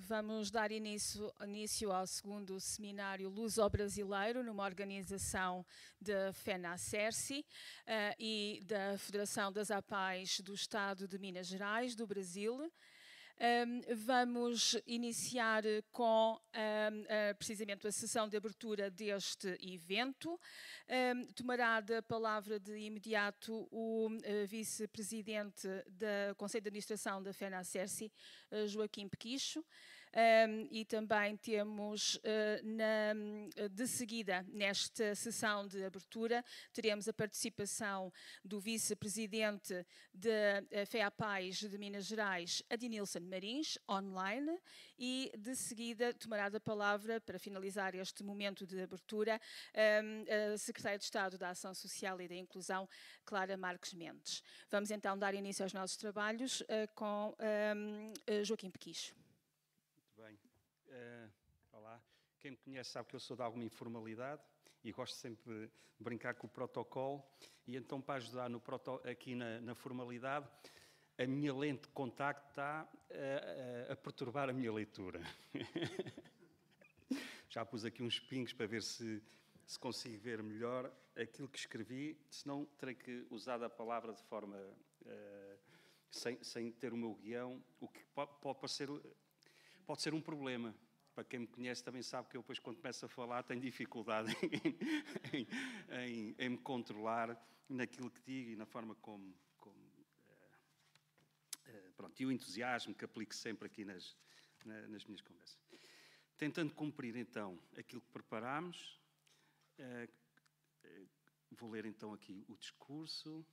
Vamos dar início ao segundo seminário Luso-Brasileiro, numa organização da FENACERCI e da Federação das APAES do Estado de Minas Gerais, do Brasil. Vamos iniciar com precisamente a sessão de abertura deste evento. Tomará da palavra de imediato o vice-presidente do Conselho de Administração da FENACERCI, Joaquim Pequicho, e também temos de seguida, nesta sessão de abertura, teremos a participação do vice-presidente da FEAPAES de Minas Gerais, Adinilson Marins, online, e de seguida tomará a palavra, para finalizar este momento de abertura, a Secretária de Estado da Ação Social e da Inclusão, Clara Marques Mendes. Vamos então dar início aos nossos trabalhos com Joaquim Pequicho. Muito bem. Olá. Quem me conhece sabe que eu sou de alguma informalidade e gosto sempre de brincar com o protocolo, e então, para ajudar aqui na formalidade, a minha lente de contacto está a perturbar a minha leitura. Já pus aqui uns pingos para ver se consigo ver melhor aquilo que escrevi, senão terei que usar a palavra de forma sem ter o meu guião, o que pode ser um problema. Para quem me conhece também sabe que eu depois, quando começo a falar, tenho dificuldade em me controlar naquilo que digo e na forma como pronto, e o entusiasmo que aplico sempre aqui nas minhas conversas. Tentando cumprir, então, aquilo que preparámos, vou ler, então, aqui o discurso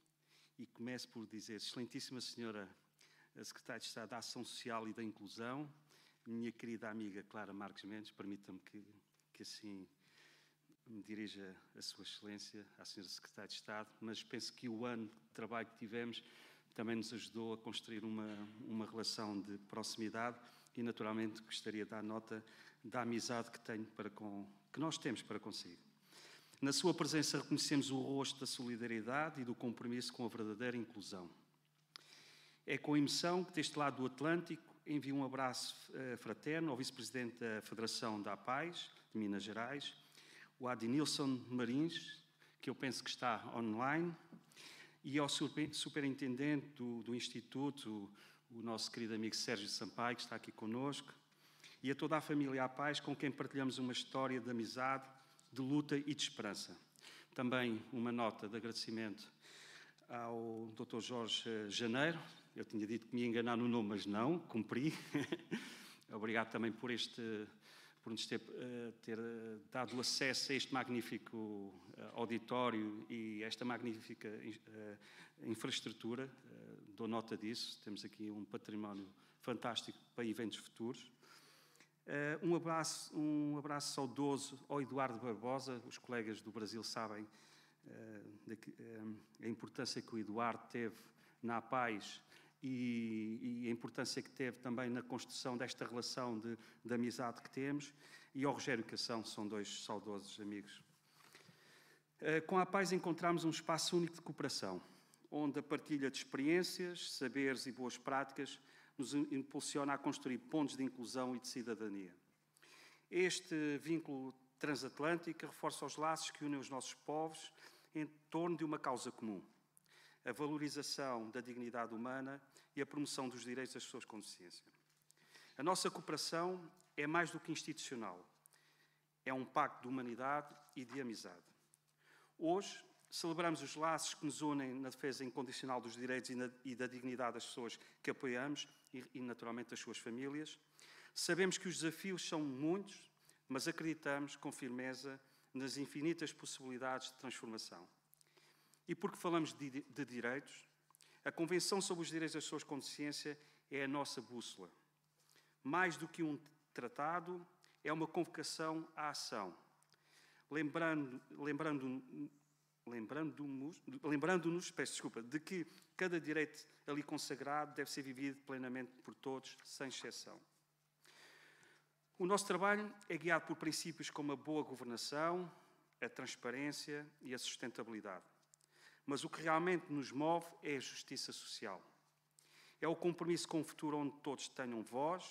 e começo por dizer: Excelentíssima Senhora a Secretária de Estado da Ação Social e da Inclusão, minha querida amiga Clara Marques Mendes, permita-me que assim me dirija a Sua Excelência, à Senhora Secretária de Estado, mas penso que o ano de trabalho que tivemos também nos ajudou a construir uma relação de proximidade e, naturalmente, gostaria de dar nota da amizade que nós temos para consigo. Na sua presença reconhecemos o rosto da solidariedade e do compromisso com a verdadeira inclusão. É com emoção que, deste lado do Atlântico, envio um abraço fraterno ao vice-presidente da Federação da APAES de Minas Gerais, o Adinilson Marins, que eu penso que está online, e ao superintendente do Instituto, o nosso querido amigo Sérgio Sampaio, que está aqui connosco, e a toda a família APAES, com quem partilhamos uma história de amizade, de luta e de esperança. Também uma nota de agradecimento ao Dr. Jorge Janeiro. Eu tinha dito que me ia enganar no nome, mas não, cumpri. Obrigado também por nos ter dado acesso a este magnífico auditório e esta magnífica infraestrutura. Dou nota disso. Temos aqui um património fantástico para eventos futuros. Um abraço saudoso ao Eduardo Barbosa. Os colegas do Brasil sabem a importância que o Eduardo teve na APAES e a importância que teve também na construção desta relação de amizade que temos, e ao Rogério Cação, são dois saudosos amigos. Com a APAES encontramos um espaço único de cooperação, onde a partilha de experiências, saberes e boas práticas nos impulsiona a construir pontos de inclusão e de cidadania. Este vínculo transatlântico reforça os laços que unem os nossos povos em torno de uma causa comum: a valorização da dignidade humana e a promoção dos direitos das pessoas com deficiência. A nossa cooperação é mais do que institucional. É um pacto de humanidade e de amizade. Hoje, celebramos os laços que nos unem na defesa incondicional dos direitos e da dignidade das pessoas que apoiamos e, naturalmente, das suas famílias. Sabemos que os desafios são muitos, mas acreditamos com firmeza nas infinitas possibilidades de transformação. E porque falamos de direitos, a Convenção sobre os Direitos das Pessoas com Deficiência é a nossa bússola. Mais do que um tratado, é uma convocação à ação, lembrando-nos, de que cada direito ali consagrado deve ser vivido plenamente por todos, sem exceção. O nosso trabalho é guiado por princípios como a boa governação, a transparência e a sustentabilidade. Mas o que realmente nos move é a justiça social. É o compromisso com um futuro onde todos tenham voz,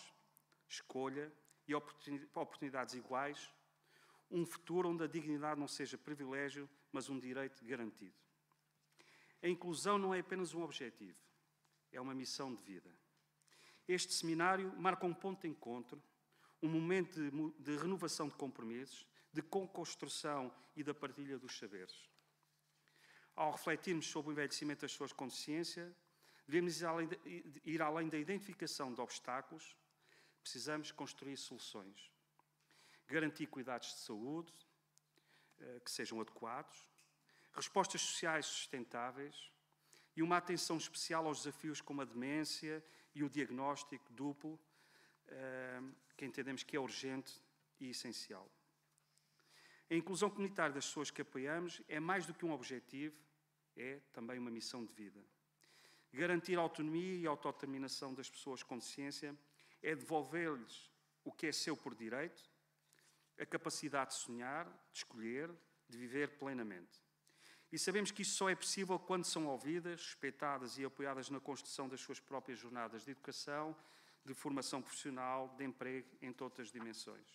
escolha e oportunidades iguais, um futuro onde a dignidade não seja privilégio, mas um direito garantido. A inclusão não é apenas um objetivo, é uma missão de vida. Este seminário marca um ponto de encontro, um momento de renovação de compromissos, de co-construção e da partilha dos saberes. Ao refletirmos sobre o envelhecimento das pessoas com deficiência, devemos ir além da identificação de obstáculos, precisamos construir soluções. Garantir cuidados de saúde que sejam adequados, respostas sociais sustentáveis e uma atenção especial aos desafios como a demência e o diagnóstico duplo, que entendemos que é urgente e essencial. A inclusão comunitária das pessoas que apoiamos é mais do que um objetivo, é também uma missão de vida. Garantir a autonomia e a autodeterminação das pessoas com deficiência é devolver-lhes o que é seu por direito, a capacidade de sonhar, de escolher, de viver plenamente. E sabemos que isso só é possível quando são ouvidas, respeitadas e apoiadas na construção das suas próprias jornadas de educação, de formação profissional, de emprego, entre outras dimensões.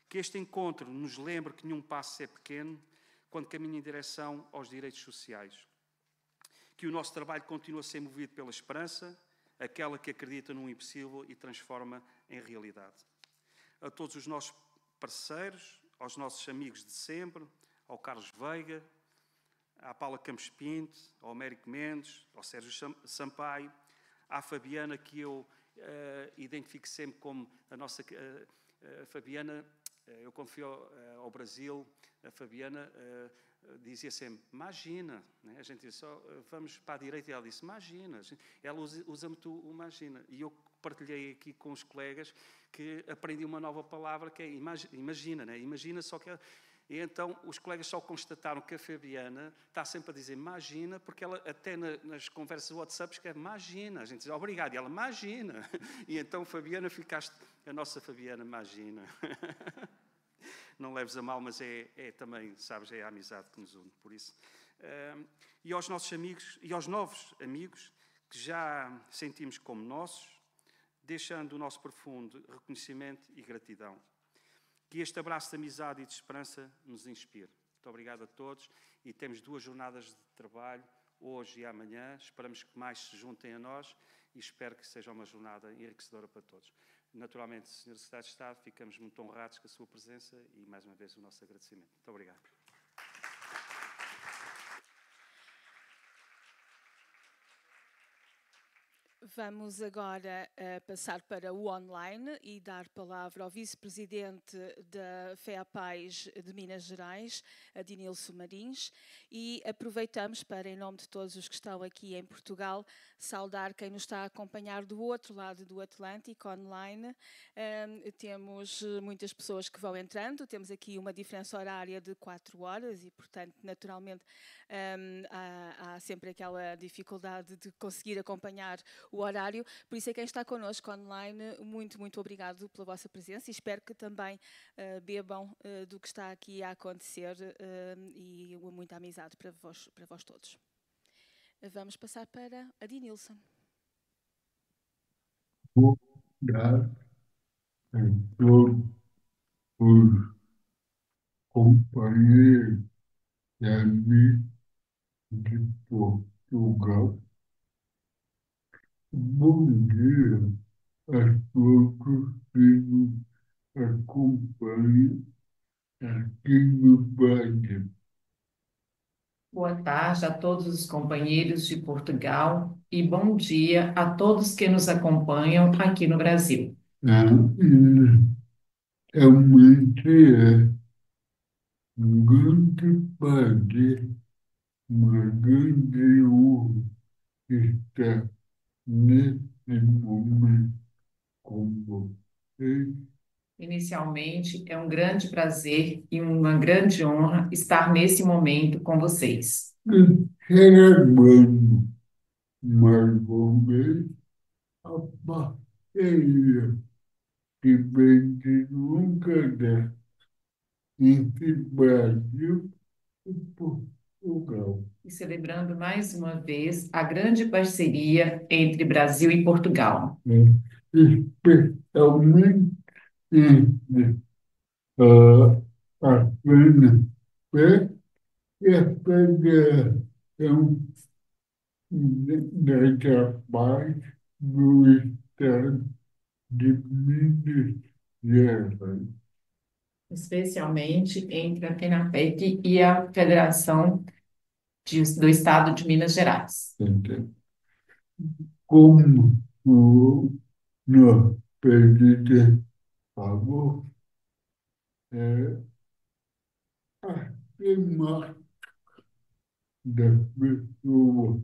Que este encontro nos lembre que nenhum passo é pequeno quando caminha em direção aos direitos sociais. Que o nosso trabalho continue a ser movido pela esperança, aquela que acredita num impossível e transforma em realidade. A todos os nossos parceiros, aos nossos amigos de sempre, ao Carlos Veiga, à Paula Campos Pinto, ao Américo Mendes, ao Sérgio Sampaio, à Fabiana, que eu identifico sempre como a nossa Fabiana. Eu quando fui ao Brasil, a Fabiana dizia sempre, imagina, né? A gente disse, vamos para a direita, e ela disse, imagina. Ela usa muito o imagina. E eu partilhei aqui com os colegas que aprendi uma nova palavra que é imagina, né? Imagina, só que... E então os colegas só constataram que a Fabiana está sempre a dizer imagina, porque ela até nas conversas do WhatsApp escreve imagina. A gente diz obrigado, e ela imagina. E então Fabiana, ficaste, a nossa Fabiana, imagina. Não leves a mal, mas é também, sabes, é a amizade que nos une, por isso. E aos nossos amigos, e aos novos amigos, que já sentimos como nossos, deixando o nosso profundo reconhecimento e gratidão. Que este abraço de amizade e de esperança nos inspire. Muito obrigado a todos e temos 2 jornadas de trabalho, hoje e amanhã. Esperamos que mais se juntem a nós e espero que seja uma jornada enriquecedora para todos. Naturalmente, Sr. Secretário de Estado, ficamos muito honrados com a sua presença e, mais uma vez, o nosso agradecimento. Muito obrigado. Vamos agora passar para o online e dar palavra ao vice-presidente da FEAPAIS de Minas Gerais, Adinilson Marins, e aproveitamos para, em nome de todos os que estão aqui em Portugal, saudar quem nos está a acompanhar do outro lado do Atlântico, online. Temos muitas pessoas que vão entrando, temos aqui uma diferença horária de 4 horas e, portanto, naturalmente, há sempre aquela dificuldade de conseguir acompanhar o horário, por isso é quem está connosco online, muito obrigado pela vossa presença e espero que também bebam do que está aqui a acontecer e muita amizade para vós todos. Vamos passar para Adinilson. Obrigado a todos os companheiros e amigos de Portugal. Bom dia a todos que nos acompanham aqui no Brasil. Boa tarde a todos os companheiros de Portugal e bom dia a todos que nos acompanham aqui no Brasil. Realmente é um grande prazer, uma grande honra estar nesse momento com vocês. Inicialmente, é um grande prazer e uma grande honra estar nesse momento com vocês. Celebrando mais uma vez a parceria que vem de longa data entre Brasil e Portugal. E celebrando mais uma vez a grande parceria entre Brasil e Portugal. especialmente entre a FENAPEC e a Federação das Paz do Estado de Minas Gerais. especialmente entre a FENAPEC e a Federação do Estado de Minas Gerais. Como o nosso presidente falou, a temática da pessoa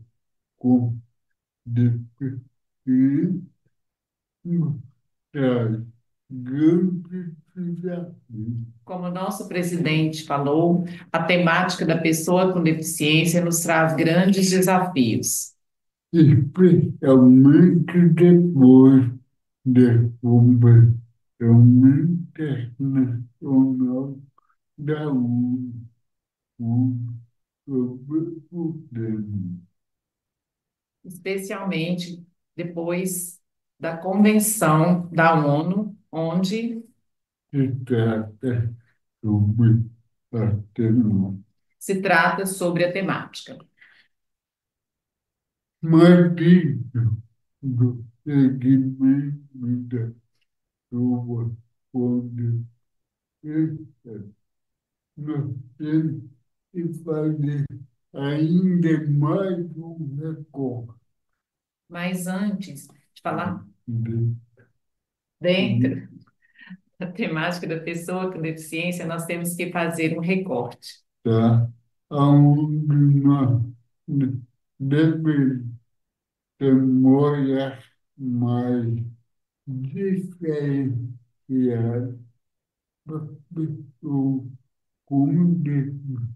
com deficiência traz grandes desafios. Como o nosso presidente falou, a temática da pessoa com deficiência nos traz grandes desafios, Especialmente depois da Convenção Internacional da ONU sobre o tema. especialmente depois da Convenção da ONU, onde Se trata sobre a tema. se trata sobre a temática. Mas isso do segmento da chuva quando nós temos que fazer ainda mais um recorte Mas antes de falar de dentro da temática da pessoa com deficiência, nós temos que fazer um recorte, tá? Aonde nós devemos ter olhar mais diferenciado para pessoas com deficiência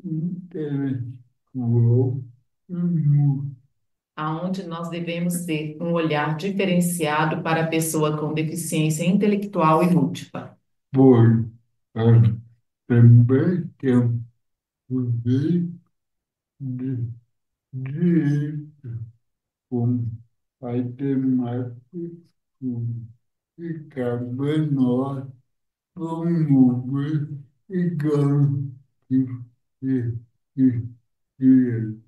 intelectual e múltipla. aonde nós devemos ter um olhar diferenciado para a pessoa com deficiência intelectual e múltipla. Pois nós também temos o de direito como a temática que cabe a nós promover e garantir esse direito.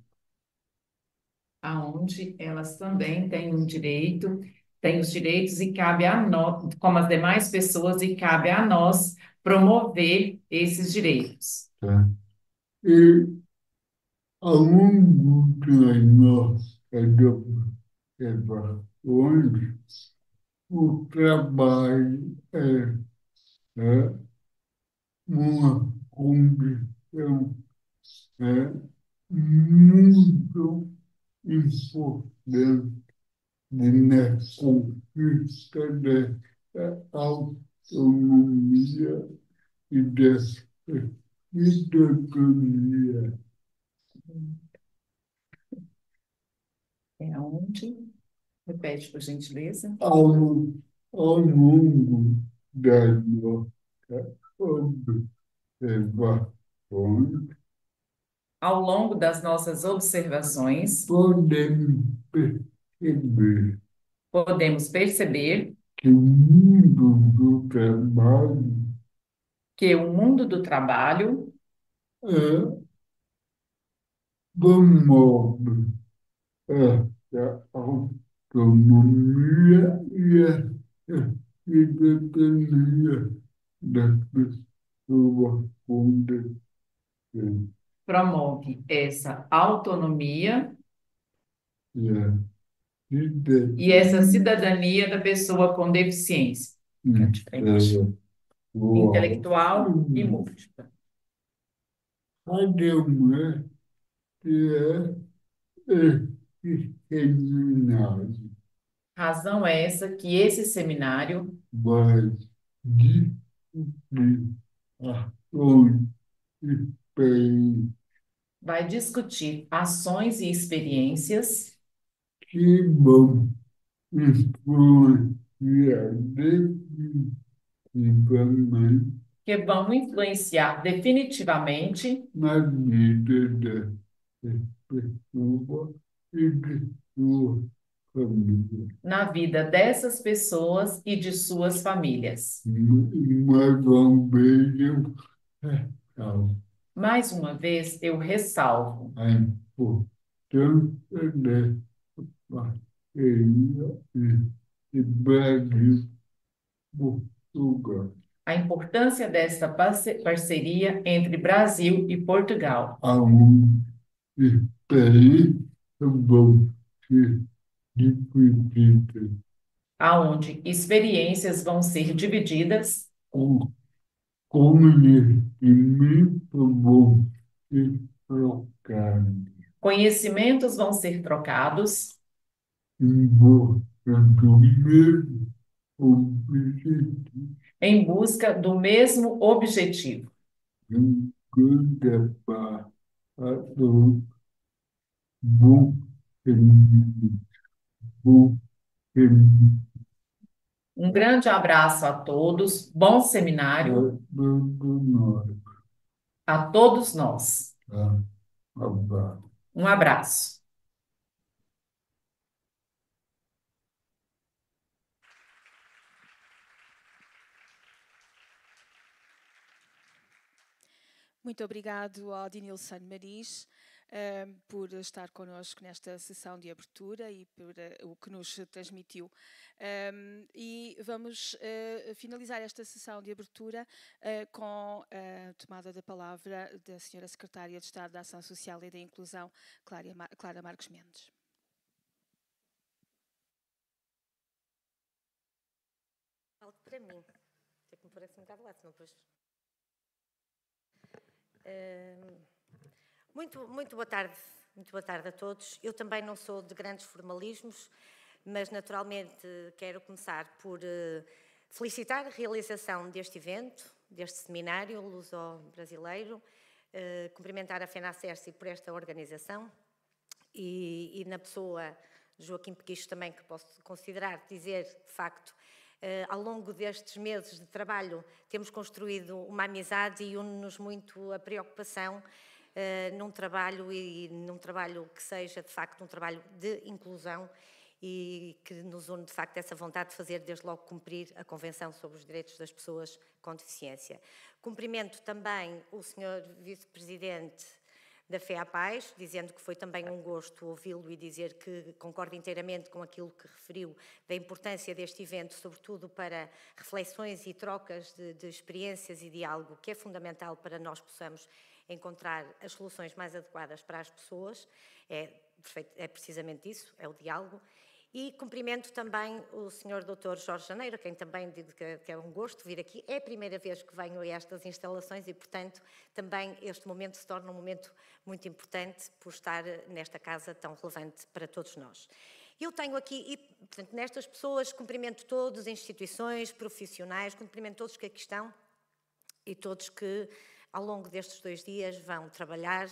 Aonde elas também têm um direito, têm os direitos e cabe a nós, como as demais pessoas, e cabe a nós promover esses direitos. Tá? E ao longo das nossas observações, o trabalho é uma condição é, muito importante na conquista da autonomia e da cidadania. É aonde? Repete, por gentileza. Ao longo das nossas observações, Ao longo das nossas observações, podemos perceber podemos perceber que o mundo do trabalho que o mundo do trabalho é, promove essa autonomia e a cidadania das pessoas com deficiência. promove essa autonomia E a e essa cidadania da pessoa com deficiência intelectual e múltipla. Ademais, que é esse seminário Razão é essa que esse seminário vai discutir ações e experiências vai discutir ações e experiências que vão influenciar definitivamente que vão influenciar definitivamente na vida das pessoas e de sua família. na vida dessas pessoas e de suas famílias. Mais uma vez eu ressalvo Mais uma vez, eu ressalvo a importância dessa parceria de Brasil-Portugal, a importância desta parceria entre Brasil e Portugal, aonde experiências vão ser divididas aonde experiências vão ser divididas, com conhecimento vão ser trocados, conhecimentos vão ser trocados, em busca do mesmo objetivo. em busca do mesmo objetivo. Um grande abraço a todos. Bom feliz, bom feliz. Um grande abraço a todos, bom seminário a todos nós. Abraço. Um abraço. Muito obrigado ao Dinilson Maris por estar connosco nesta sessão de abertura e por o que nos transmitiu. E vamos finalizar esta sessão de abertura com a tomada da palavra da Senhora Secretária de Estado da Ação Social e da Inclusão, Clara Marques Mendes. Alto para mim. Tem que me pôr assim um bocado lá, senão depois... Muito boa tarde a todos. Eu também não sou de grandes formalismos, mas naturalmente quero começar por felicitar a realização deste evento, deste seminário luso-brasileiro, cumprimentar a FENACERSI por esta organização e na pessoa de Joaquim Pequisto também, que posso considerar, dizer de facto, ao longo destes meses de trabalho temos construído uma amizade e une-nos muito a preocupação num trabalho que seja de facto um trabalho de inclusão e que nos une de facto essa vontade de fazer desde logo cumprir a Convenção sobre os Direitos das Pessoas com Deficiência. Cumprimento também o Sr. Vice-Presidente da FEAPAIS, dizendo que foi também um gosto ouvi-lo e dizer que concordo inteiramente com aquilo que referiu da importância deste evento, sobretudo para reflexões e trocas de experiências e diálogo, que é fundamental para nós possamos encontrar as soluções mais adequadas para as pessoas. É precisamente isso, é o diálogo. E cumprimento também o Sr. Dr. Jorge Janeiro, a quem também digo que é um gosto vir aqui. É a primeira vez que venho a estas instalações e, portanto, também este momento se torna um momento muito importante por estar nesta casa tão relevante para todos nós. Eu tenho aqui, e portanto, nestas pessoas, cumprimento todos, instituições, profissionais, cumprimento todos que aqui estão e todos que, ao longo destes 2 dias, vão trabalhar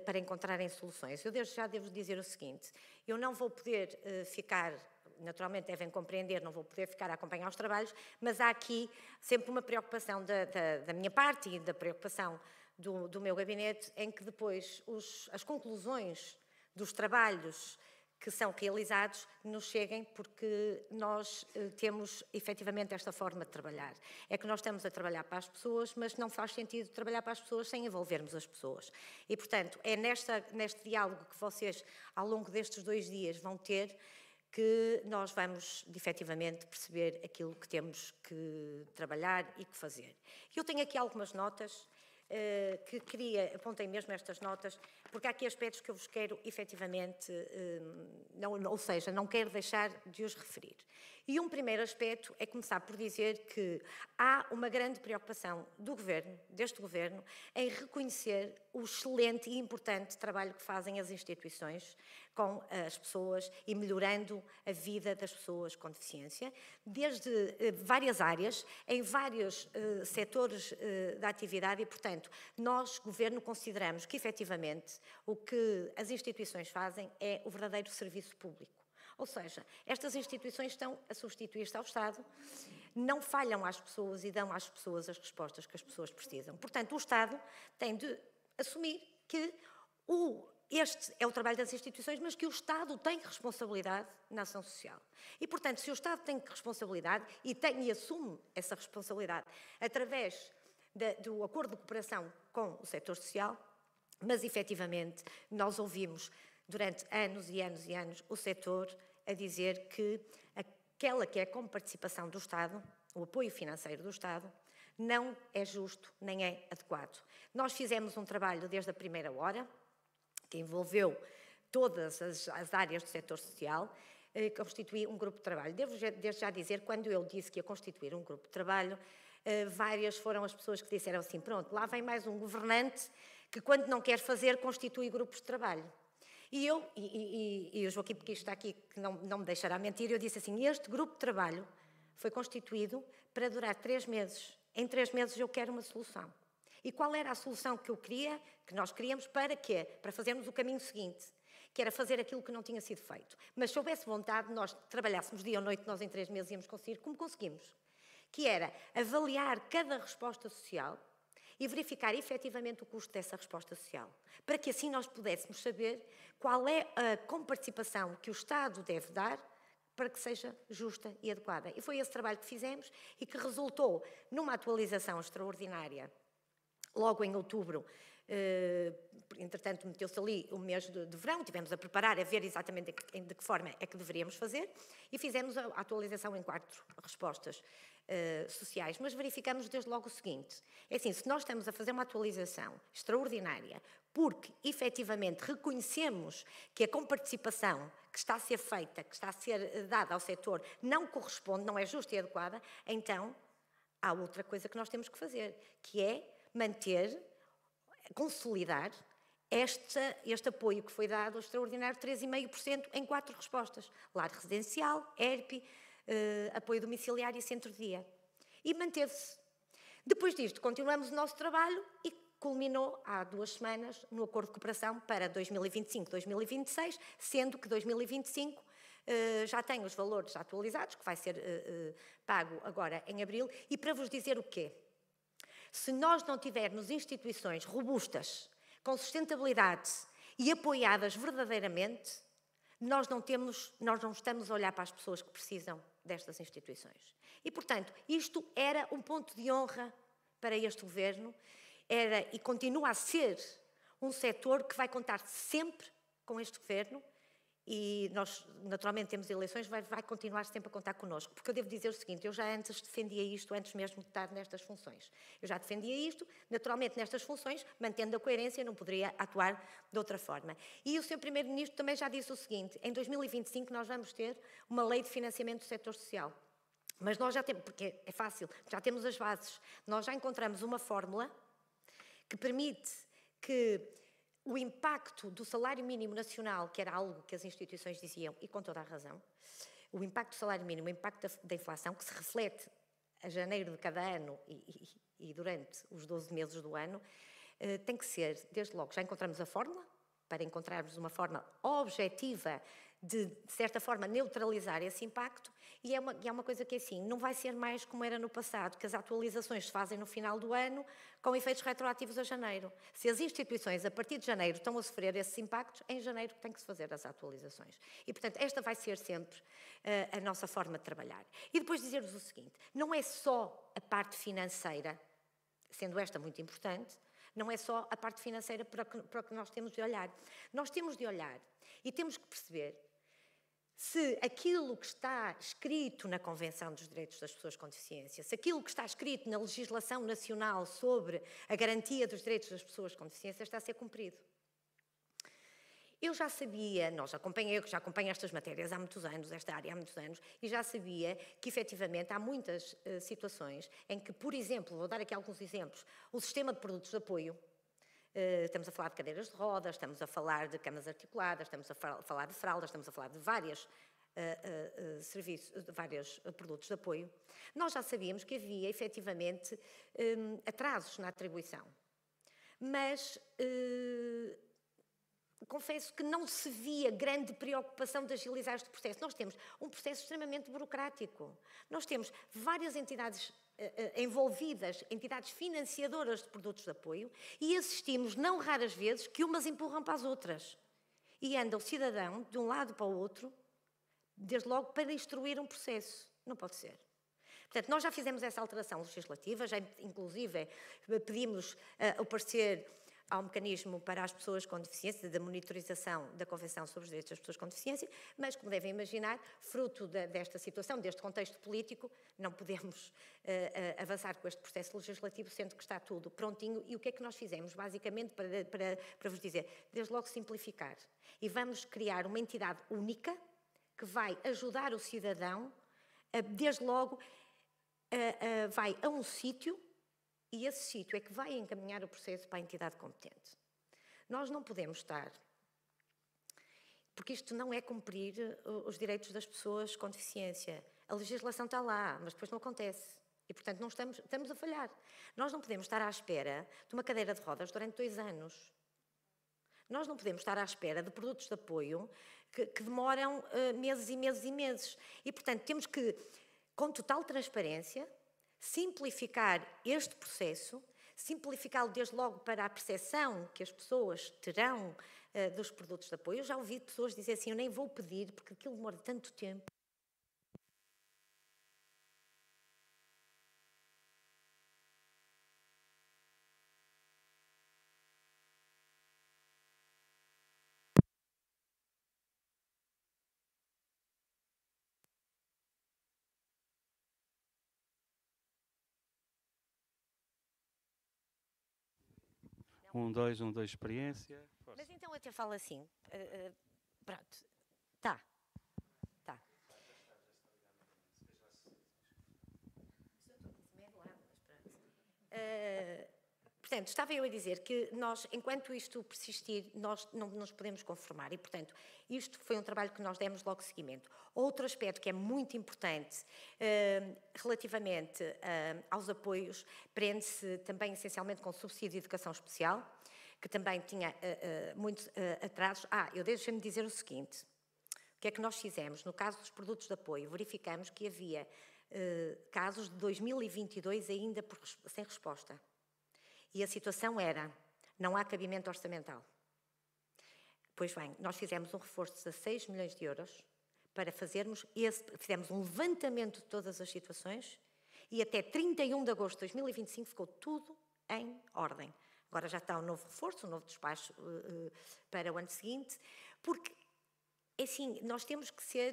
para encontrarem soluções. Eu desde já devo dizer o seguinte, eu não vou poder ficar, naturalmente devem compreender, não vou poder ficar a acompanhar os trabalhos, mas há aqui sempre uma preocupação da minha parte e da preocupação do meu gabinete, em que depois as conclusões dos trabalhos que são realizados nos cheguem, porque nós temos efetivamente esta forma de trabalhar. É que nós estamos a trabalhar para as pessoas, mas não faz sentido trabalhar para as pessoas sem envolvermos as pessoas. E, portanto, é neste diálogo que vocês, ao longo destes 2 dias, vão ter, que nós vamos, efetivamente, perceber aquilo que temos que trabalhar e que fazer. Eu tenho aqui algumas notas que queria, apontei mesmo estas notas, porque há aqui aspectos que eu vos quero efetivamente, ou seja, não quero deixar de os referir. E um primeiro aspecto é começar por dizer que há uma grande preocupação deste Governo, em reconhecer o excelente e importante trabalho que fazem as instituições com as pessoas e melhorando a vida das pessoas com deficiência, desde várias áreas, em vários setores da atividade e, portanto, nós, Governo, consideramos que, efetivamente, o que as instituições fazem é o verdadeiro serviço público. Ou seja, estas instituições estão a substituir-se ao Estado, não falham às pessoas e dão às pessoas as respostas que as pessoas precisam. Portanto, o Estado tem de assumir que o este é o trabalho das instituições, mas que o Estado tem responsabilidade na ação social. E, portanto, se o Estado tem responsabilidade e assume essa responsabilidade através do acordo de cooperação com o setor social, mas, efetivamente, nós ouvimos durante anos e anos e anos o setor a dizer que aquela que é a comparticipação do Estado, o apoio financeiro do Estado, não é justo nem é adequado. Nós fizemos um trabalho desde a primeira hora, que envolveu todas as áreas do setor social, constituí um grupo de trabalho. Devo desde já dizer, quando eu disse que ia constituir um grupo de trabalho, várias foram as pessoas que disseram assim, pronto, lá vem mais um governante que quando não quer fazer, constitui grupos de trabalho. E eu, e o Joaquim, porque isto está aqui, que não me deixará mentir, eu disse assim, este grupo de trabalho foi constituído para durar 3 meses. Em 3 meses eu quero uma solução. E qual era a solução que eu queria, que nós queríamos, para quê? Para fazermos o caminho seguinte, que era fazer aquilo que não tinha sido feito. Mas se houvesse vontade, nós trabalhássemos dia ou noite, nós em 3 meses íamos conseguir, como conseguimos, que era avaliar cada resposta social e verificar efetivamente o custo dessa resposta social, para que assim nós pudéssemos saber qual é a comparticipação que o Estado deve dar para que seja justa e adequada. E foi esse trabalho que fizemos e que resultou numa atualização extraordinária. Logo em outubro, entretanto, meteu-se ali o mês de verão, tivemos a preparar, a ver exatamente de que forma é que deveríamos fazer e fizemos a atualização em 4 respostas sociais, mas verificamos desde logo o seguinte, é assim, se nós estamos a fazer uma atualização extraordinária porque, efetivamente, reconhecemos que a comparticipação que está a ser feita, que está a ser dada ao setor, não corresponde, não é justa e adequada, então há outra coisa que nós temos que fazer, que é manter, consolidar este apoio que foi dado, o extraordinário 3,5% em 4 respostas. Lar residencial, ERP, apoio domiciliário e centro-dia. E manteve-se. Depois disto, continuamos o nosso trabalho e culminou há 2 semanas no acordo de cooperação para 2025-2026, sendo que 2025 já tem os valores atualizados, que vai ser pago agora em abril. E para vos dizer o quê? Se nós não tivermos instituições robustas, com sustentabilidade e apoiadas verdadeiramente, nós não estamos a olhar para as pessoas que precisam destas instituições. E, portanto, isto era um ponto de honra para este governo, era e continua a ser um setor que vai contar sempre com este governo. E nós, naturalmente, temos eleições, vai continuar sempre a contar connosco. Porque eu devo dizer o seguinte, eu já antes defendia isto, antes mesmo de estar nestas funções. Eu já defendia isto, naturalmente, nestas funções, mantendo a coerência, não poderia atuar de outra forma. E o Sr. Primeiro-Ministro também já disse o seguinte, em 2025 nós vamos ter uma lei de financiamento do setor social. Mas nós já temos, porque é fácil, já temos as bases. Nós já encontramos uma fórmula que permite que o impacto do salário mínimo nacional, que era algo que as instituições diziam, e com toda a razão, o impacto do salário mínimo, o impacto da inflação, que se reflete a janeiro de cada ano e durante os 12 meses do ano, tem que ser, desde logo, já encontramos a fórmula, para encontrarmos uma forma objetiva de certa forma, neutralizar esse impacto, e é uma coisa que, assim, não vai ser mais como era no passado, que as atualizações se fazem no final do ano, com efeitos retroativos a janeiro. Se as instituições, a partir de janeiro, estão a sofrer esses impactos, é em janeiro que tem que se fazer as atualizações. E, portanto, esta vai ser sempre a nossa forma de trabalhar. E depois dizer-vos o seguinte, não é só a parte financeira, sendo esta muito importante, não é só a parte financeira para o que nós temos de olhar. Nós temos de olhar e temos que perceber se aquilo que está escrito na Convenção dos Direitos das Pessoas com Deficiência, se aquilo que está escrito na legislação nacional sobre a garantia dos direitos das pessoas com deficiência está a ser cumprido. Eu já sabia, eu já acompanho estas matérias há muitos anos, esta área há muitos anos, e já sabia que, efetivamente, há muitas situações em que, por exemplo, vou dar aqui alguns exemplos, o sistema de produtos de apoio, estamos a falar de cadeiras de rodas, estamos a falar de camas articuladas, estamos a falar de fraldas, estamos a falar de vários serviços, de vários produtos de apoio. Nós já sabíamos que havia, efetivamente, atrasos na atribuição. Mas confesso que não se via grande preocupação de agilizar este processo. Nós temos um processo extremamente burocrático. Nós temos várias entidades envolvidas, entidades financiadoras de produtos de apoio, e assistimos, não raras vezes, que umas empurram para as outras. e anda o cidadão de um lado para o outro, desde logo para instruir um processo. Não pode ser. Portanto, nós já fizemos essa alteração legislativa, já inclusive pedimos o parecer ao mecanismo para as pessoas com deficiência, da monitorização da Convenção sobre os Direitos das Pessoas com Deficiência, mas, como devem imaginar, fruto desta situação, deste contexto político, não podemos avançar com este processo legislativo, sendo que está tudo prontinho. E o que é que nós fizemos, basicamente, para vos dizer? Desde logo simplificar. E vamos criar uma entidade única que vai ajudar o cidadão, desde logo, vai a um sítio, e esse sítio é que vai encaminhar o processo para a entidade competente. Nós não podemos estar, porque isto não é cumprir os direitos das pessoas com deficiência. A legislação está lá, mas depois não acontece. E, portanto, não estamos a falhar. Nós não podemos estar à espera de uma cadeira de rodas durante 2 anos. Nós não podemos estar à espera de produtos de apoio que demoram meses e meses e meses. E, portanto, temos que, com total transparência, simplificar este processo, simplificá-lo desde logo para a percepção que as pessoas terão dos produtos de apoio. Eu já ouvi pessoas dizer assim, eu nem vou pedir porque aquilo demora tanto tempo. Um, dois, experiência. Força. Mas então eu até falo assim, pronto, tá. Portanto, estava eu a dizer que nós, enquanto isto persistir, nós não nos podemos conformar e, portanto, isto foi um trabalho que nós demos logo seguimento. Outro aspecto que é muito importante relativamente aos apoios prende-se também essencialmente com o subsídio de educação especial, que também tinha muitos atrasos. Eu deixo-me dizer o seguinte, o que é que nós fizemos? No caso dos produtos de apoio, verificamos que havia casos de 2022 ainda sem resposta. E a situação era, não há cabimento orçamental. Pois bem, nós fizemos um reforço de 16 milhões de euros para fizemos um levantamento de todas as situações e até 31 de agosto de 2025 ficou tudo em ordem. Agora já está um novo reforço, um novo despacho para o ano seguinte, porque, assim, nós temos que ser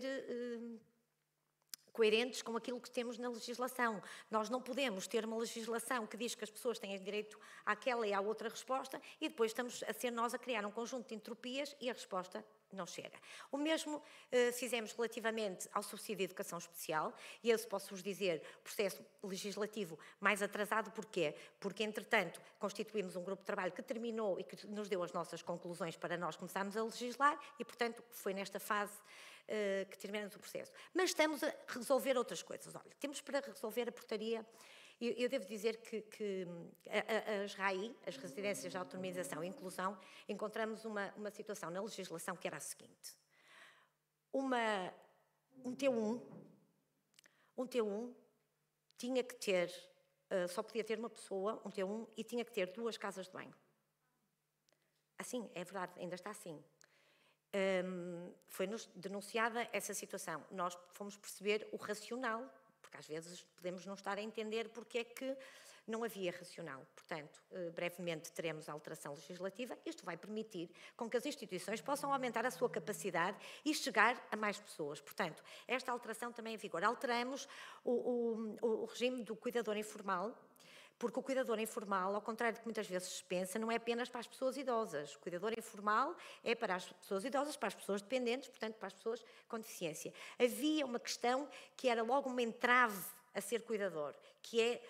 coerentes com aquilo que temos na legislação. Nós não podemos ter uma legislação que diz que as pessoas têm direito àquela e à outra resposta e depois estamos a ser nós a criar um conjunto de entropias e a resposta não chega. O mesmo fizemos relativamente ao subsídio de educação especial e esse posso-vos dizer, processo legislativo mais atrasado, porquê? Porque, entretanto, constituímos um grupo de trabalho que terminou e que nos deu as nossas conclusões para nós começarmos a legislar e, portanto, foi nesta fase que terminamos o processo. Mas estamos a resolver outras coisas. Olha, temos para resolver a portaria. Eu devo dizer que as RAI, as Residências de Autonomização e Inclusão, encontramos uma situação na legislação que era a seguinte. Um T1 tinha que ter, só podia ter uma pessoa, um T1, e tinha que ter 2 casas de banho. Assim, é verdade, ainda está assim. Foi-nos denunciada essa situação. Nós fomos perceber o racional, porque às vezes podemos não estar a entender porque é que não havia racional. Portanto, brevemente teremos a alteração legislativa. Isto vai permitir com que as instituições possam aumentar a sua capacidade e chegar a mais pessoas. Portanto, esta alteração também é em vigor. Alteramos o regime do cuidador informal, porque o cuidador informal, ao contrário do que muitas vezes se pensa, não é apenas para as pessoas idosas. O cuidador informal é para as pessoas idosas, para as pessoas dependentes, portanto, para as pessoas com deficiência. Havia uma questão que era logo uma entrave a ser cuidador, que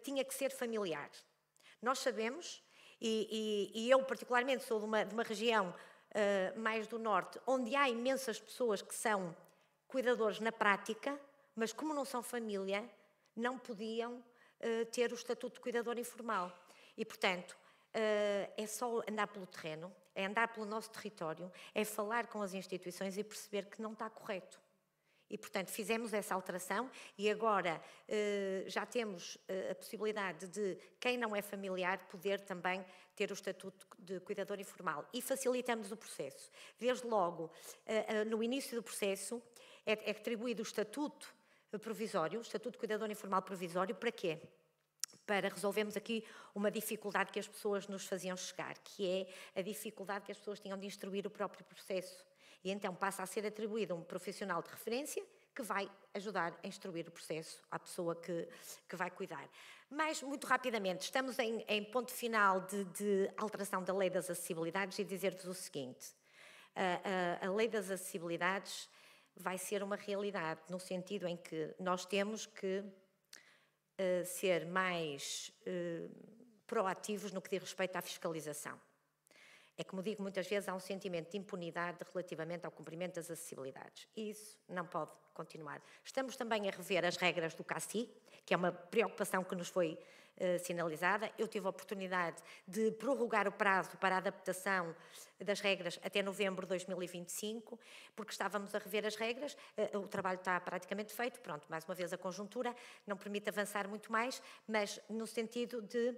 tinha que ser familiar. Nós sabemos, e eu particularmente sou de uma região mais do norte, onde há imensas pessoas que são cuidadores na prática, mas como não são família, não podiam ter o estatuto de cuidador informal. E, portanto, é só andar pelo terreno, é andar pelo nosso território, é falar com as instituições e perceber que não está correto. E, portanto, fizemos essa alteração e agora já temos a possibilidade de quem não é familiar poder também ter o estatuto de cuidador informal e facilitamos o processo. Desde logo, no início do processo, é atribuído o estatuto provisório, o estatuto de cuidador informal provisório, para quê? Para resolvermos aqui uma dificuldade que as pessoas nos faziam chegar, que é a dificuldade que as pessoas tinham de instruir o próprio processo. E então passa a ser atribuído um profissional de referência que vai ajudar a instruir o processo à pessoa que vai cuidar. Mas, muito rapidamente, estamos em ponto final de alteração da Lei das Acessibilidades e dizer-vos o seguinte. A Lei das Acessibilidades vai ser uma realidade, no sentido em que nós temos que ser mais proativos no que diz respeito à fiscalização. É como digo muitas vezes, há um sentimento de impunidade relativamente ao cumprimento das acessibilidades. E isso não pode continuar. Estamos também a rever as regras do CACI, que é uma preocupação que nos foi sinalizada. Eu tive a oportunidade de prorrogar o prazo para a adaptação das regras até novembro de 2025, porque estávamos a rever as regras, o trabalho está praticamente feito, pronto, mais uma vez a conjuntura não permite avançar muito mais, mas no sentido de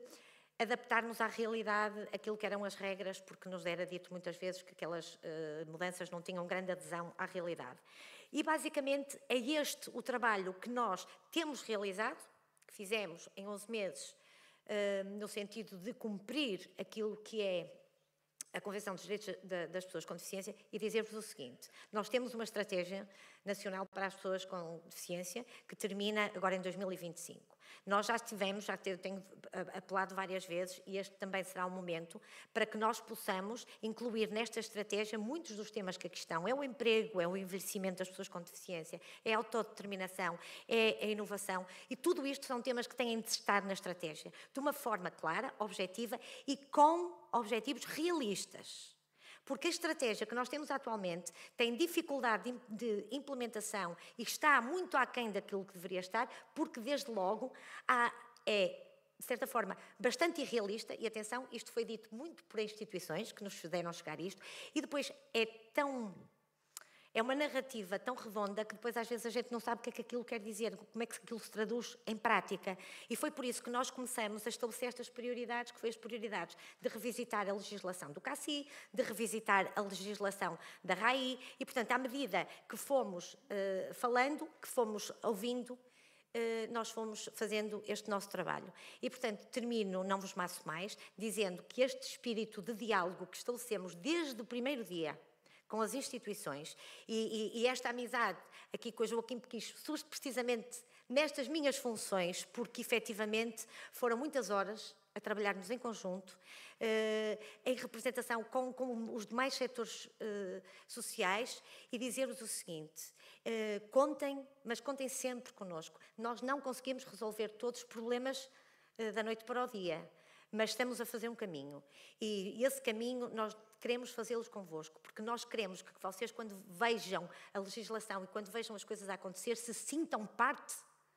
adaptar-nos à realidade aquilo que eram as regras, porque nos era dito muitas vezes que aquelas mudanças não tinham grande adesão à realidade. E basicamente é este o trabalho que nós temos realizado, que fizemos em 11 meses, no sentido de cumprir aquilo que é a Convenção dos Direitos das Pessoas com Deficiência e dizer-vos o seguinte, nós temos uma estratégia nacional para as pessoas com deficiência que termina agora em 2025. Nós já tenho apelado várias vezes e este também será um momento para que nós possamos incluir nesta estratégia muitos dos temas que aqui estão. É o emprego, é o envelhecimento das pessoas com deficiência, é a autodeterminação, é a inovação e tudo isto são temas que têm de estar na estratégia de uma forma clara, objetiva e com objetivos realistas. Porque a estratégia que nós temos atualmente tem dificuldade de implementação e está muito aquém daquilo que deveria estar, porque, desde logo, é, de certa forma, bastante irrealista, e atenção, isto foi dito muito por instituições que nos fizeram chegar isto, e depois é uma narrativa tão redonda que depois às vezes a gente não sabe o que é que aquilo quer dizer, como é que aquilo se traduz em prática. E foi por isso que nós começamos a estabelecer estas prioridades, que foi as prioridades de revisitar a legislação do CACI, de revisitar a legislação da RAI, e portanto, à medida que fomos falando, que fomos ouvindo, nós fomos fazendo este nosso trabalho. E, portanto, termino, não vos maço mais, dizendo que este espírito de diálogo que estabelecemos desde o primeiro dia com as instituições e esta amizade aqui com a Joaquim Pequicho surge precisamente nestas minhas funções, porque efetivamente foram muitas horas a trabalharmos em conjunto, em representação com os demais setores sociais e dizer-vos o seguinte, contem, mas contem sempre connosco. Nós não conseguimos resolver todos os problemas da noite para o dia, mas estamos a fazer um caminho e esse caminho nós queremos fazê-los convosco, porque nós queremos que vocês, quando vejam a legislação e quando vejam as coisas a acontecer, se sintam parte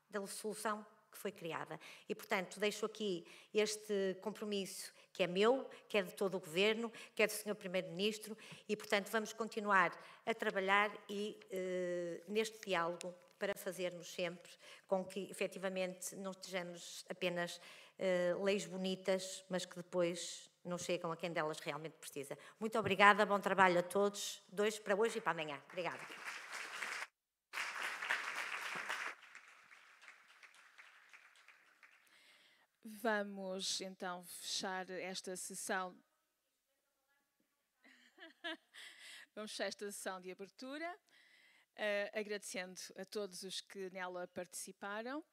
da solução que foi criada. E, portanto, deixo aqui este compromisso que é meu, que é de todo o Governo, que é do Sr. Primeiro-Ministro e, portanto, vamos continuar a trabalhar neste diálogo para fazermos sempre com que, efetivamente, não estejamos apenas leis bonitas, mas que depois não chegam a quem delas realmente precisa. Muito obrigada, bom trabalho a todos, para hoje e para amanhã. Obrigada. Vamos então fechar esta sessão. Vamos fechar esta sessão de abertura, agradecendo a todos os que nela participaram.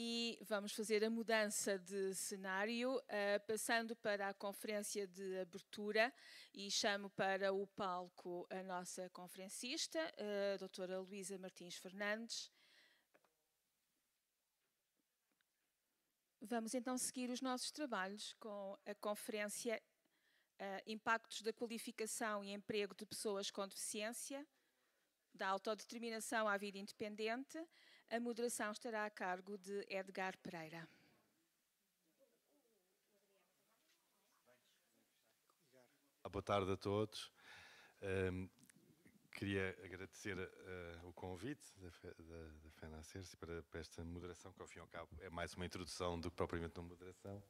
E vamos fazer a mudança de cenário, passando para a conferência de abertura e chamo para o palco a nossa conferencista, a doutora Luísa Martins Fernandes. Vamos então seguir os nossos trabalhos com a conferência Impactos da Qualificação e Emprego de Pessoas com Deficiência, da Autodeterminação à Vida Independente. A moderação estará a cargo de Edgar Pereira. Boa tarde a todos. Queria agradecer o convite da FENACERSI para esta moderação, que ao fim e ao cabo é mais uma introdução do que propriamente uma moderação.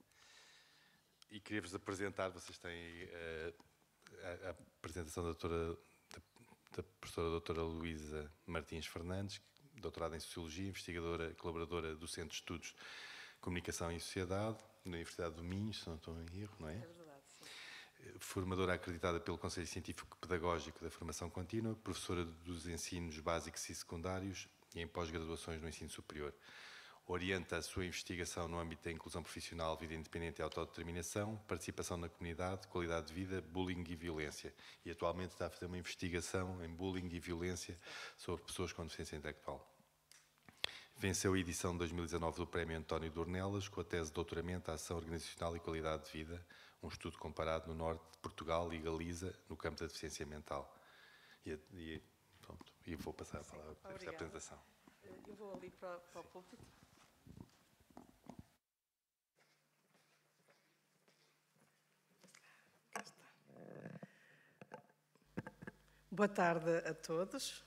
E queria-vos apresentar, vocês têm a apresentação da professora doutora Luísa Martins Fernandes, doutorada em Sociologia, investigadora e colaboradora do Centro de Estudos de Comunicação e Sociedade, na Universidade do Minho, se não estou em erro, não é? É verdade, sim. Formadora acreditada pelo Conselho Científico Pedagógico da Formação Contínua, professora dos ensinos básicos e secundários e em pós-graduações no ensino superior. Orienta a sua investigação no âmbito da inclusão profissional, vida independente e autodeterminação, participação na comunidade, qualidade de vida, bullying e violência. E atualmente está a fazer uma investigação em bullying e violência sobre pessoas com deficiência intelectual. Venceu a edição de 2019 do Prémio António de Ornelas com a tese de doutoramento à Ação Organizacional e Qualidade de Vida, um estudo comparado no norte de Portugal e Galiza no campo da deficiência mental. E vou passar a palavra para esta apresentação. Eu vou ali para o púlpito. Boa tarde a todos.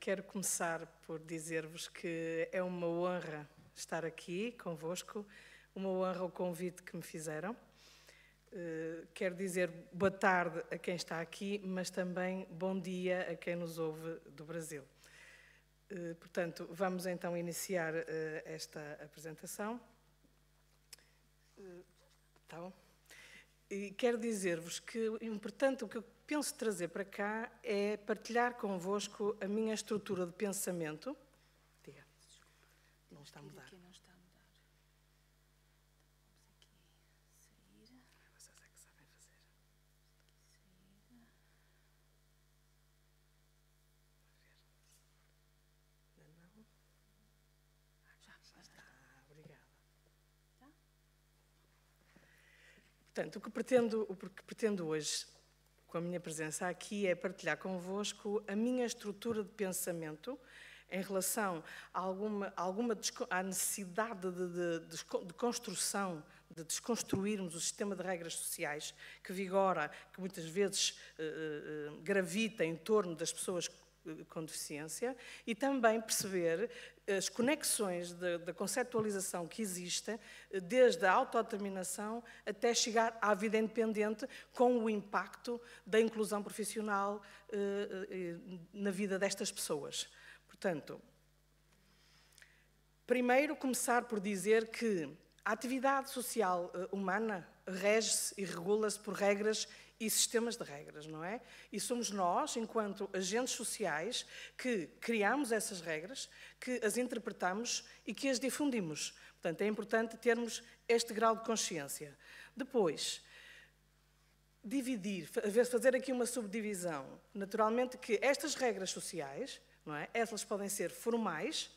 Quero começar por dizer-vos que é uma honra estar aqui convosco, uma honra o convite que me fizeram. Quero dizer boa tarde a quem está aqui, mas também bom dia a quem nos ouve do Brasil. Portanto, vamos então iniciar esta apresentação. Então, e quero dizer-vos que, importante, o que eu penso trazer para cá é partilhar convosco a minha estrutura de pensamento. Diga. Não está a mudar. Aqui não está a mudar. Vamos aqui sair. Vocês é que sabem fazer. Sair. Não. Já está. Obrigada. Tá? Portanto, o que pretendo hoje, com a minha presença aqui, é partilhar convosco a minha estrutura de pensamento em relação à necessidade de construção, de desconstruirmos o sistema de regras sociais que vigora, que muitas vezes gravita em torno das pessoas com deficiência, e também perceber as conexões da conceptualização que existe, desde a autodeterminação até chegar à vida independente, com o impacto da inclusão profissional na vida destas pessoas. Portanto, primeiro começar por dizer que a atividade social humana rege-se e regula-se por regras e sistemas de regras, não é? E somos nós, enquanto agentes sociais, que criamos essas regras, que as interpretamos e que as difundimos. Portanto, é importante termos este grau de consciência. Depois, fazer aqui uma subdivisão. Naturalmente que estas regras sociais, não é? Elas podem ser formais,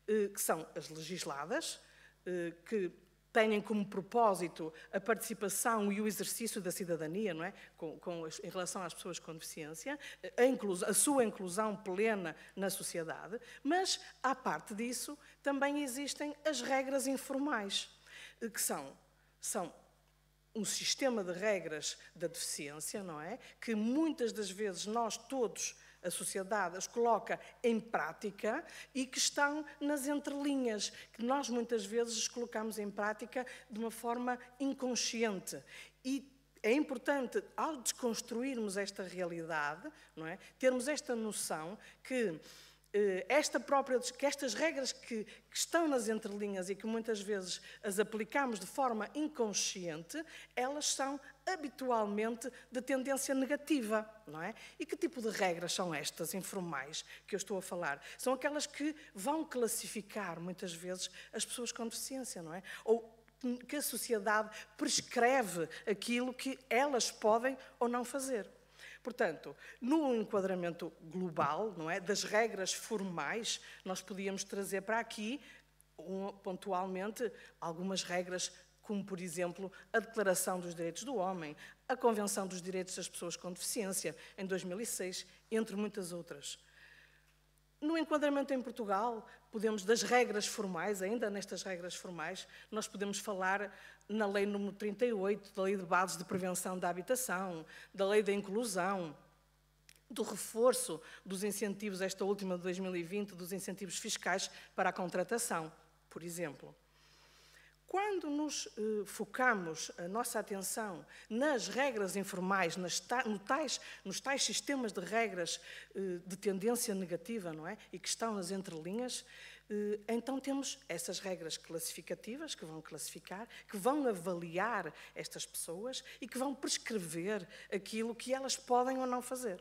que são as legisladas, que têm como propósito a participação e o exercício da cidadania, não é? Em relação às pessoas com deficiência, a sua inclusão plena na sociedade, mas, à parte disso, também existem as regras informais, que são um sistema de regras da deficiência, não é? Que muitas das vezes nós todos, a sociedade, as coloca em prática e que estão nas entrelinhas, que nós muitas vezes as colocamos em prática de uma forma inconsciente. E é importante, ao desconstruirmos esta realidade, não é? Termos esta noção que estas regras que estão nas entrelinhas e que muitas vezes as aplicamos de forma inconsciente, elas são habitualmente de tendência negativa, não é? E que tipo de regras são estas informais que eu estou a falar? São aquelas que vão classificar muitas vezes as pessoas com deficiência, não é? Ou que a sociedade prescreve aquilo que elas podem ou não fazer. Portanto, no enquadramento global, não é, das regras formais, nós podíamos trazer para aqui, pontualmente, algumas regras, como, por exemplo, a Declaração dos Direitos do Homem, a Convenção dos Direitos das Pessoas com Deficiência, em 2006, entre muitas outras. No enquadramento em Portugal, das regras formais, ainda nestas regras formais, nós podemos falar na Lei nº 38, da Lei de Bases de Prevenção da Habitação, da Lei da Inclusão, do reforço dos incentivos, esta última de 2020, dos incentivos fiscais para a contratação, por exemplo. Quando nos focamos a nossa atenção nas regras informais, nos tais sistemas de regras de tendência negativa, não é? E que estão nas entrelinhas, então temos essas regras classificativas que vão classificar, que vão avaliar estas pessoas e que vão prescrever aquilo que elas podem ou não fazer.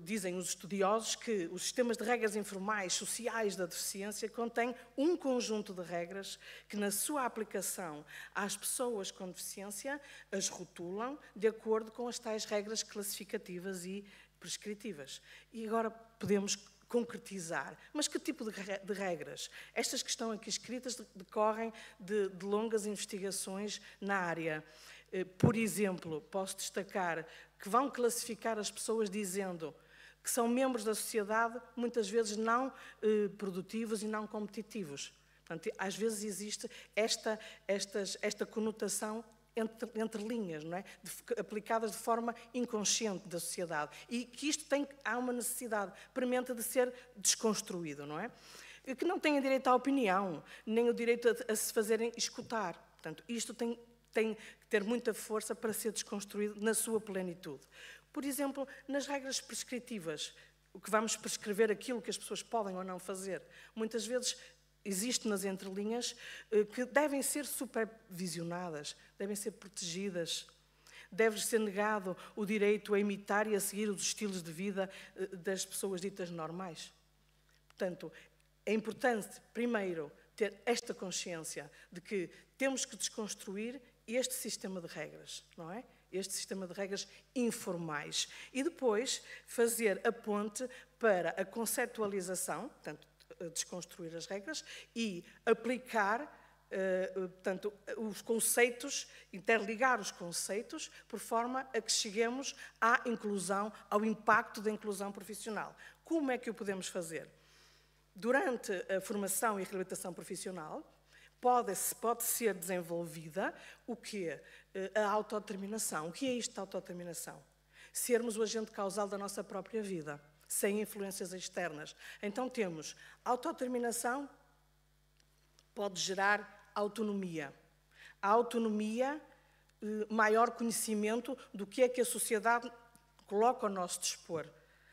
Dizem os estudiosos que os sistemas de regras informais sociais da deficiência contêm um conjunto de regras que, na sua aplicação às pessoas com deficiência, as rotulam de acordo com as tais regras classificativas e prescritivas. E agora podemos concretizar. Mas que tipo de regras? Estas que estão aqui escritas decorrem de longas investigações na área. Por exemplo, posso destacar que vão classificar as pessoas dizendo que são membros da sociedade, muitas vezes não produtivos e não competitivos. Portanto, às vezes existe esta conotação entre linhas, não é? Aplicadas de forma inconsciente da sociedade. E que isto há uma necessidade premente de ser desconstruído, não é? Que não têm direito à opinião, nem o direito a se fazerem escutar. Portanto, isto tem que ter muita força para ser desconstruído na sua plenitude. Por exemplo, nas regras prescritivas, o que vamos prescrever aquilo que as pessoas podem ou não fazer. Muitas vezes existe nas entrelinhas que devem ser supervisionadas, devem ser protegidas, deve ser negado o direito a imitar e a seguir os estilos de vida das pessoas ditas normais. Portanto, é importante, primeiro, ter esta consciência de que temos que desconstruir este sistema de regras, não é? Este sistema de regras informais. E depois fazer a ponte para a conceptualização, portanto, desconstruir as regras e aplicar, portanto, os conceitos, interligar os conceitos, por forma a que cheguemos à inclusão, ao impacto da inclusão profissional. Como é que o podemos fazer? Durante a formação e a reabilitação profissional, pode ser desenvolvida o quê? A autodeterminação. O que é isto de autodeterminação? Sermos o agente causal da nossa própria vida, sem influências externas. Então temos autodeterminação, pode gerar autonomia. A autonomia, maior conhecimento do que é que a sociedade coloca ao nosso dispor,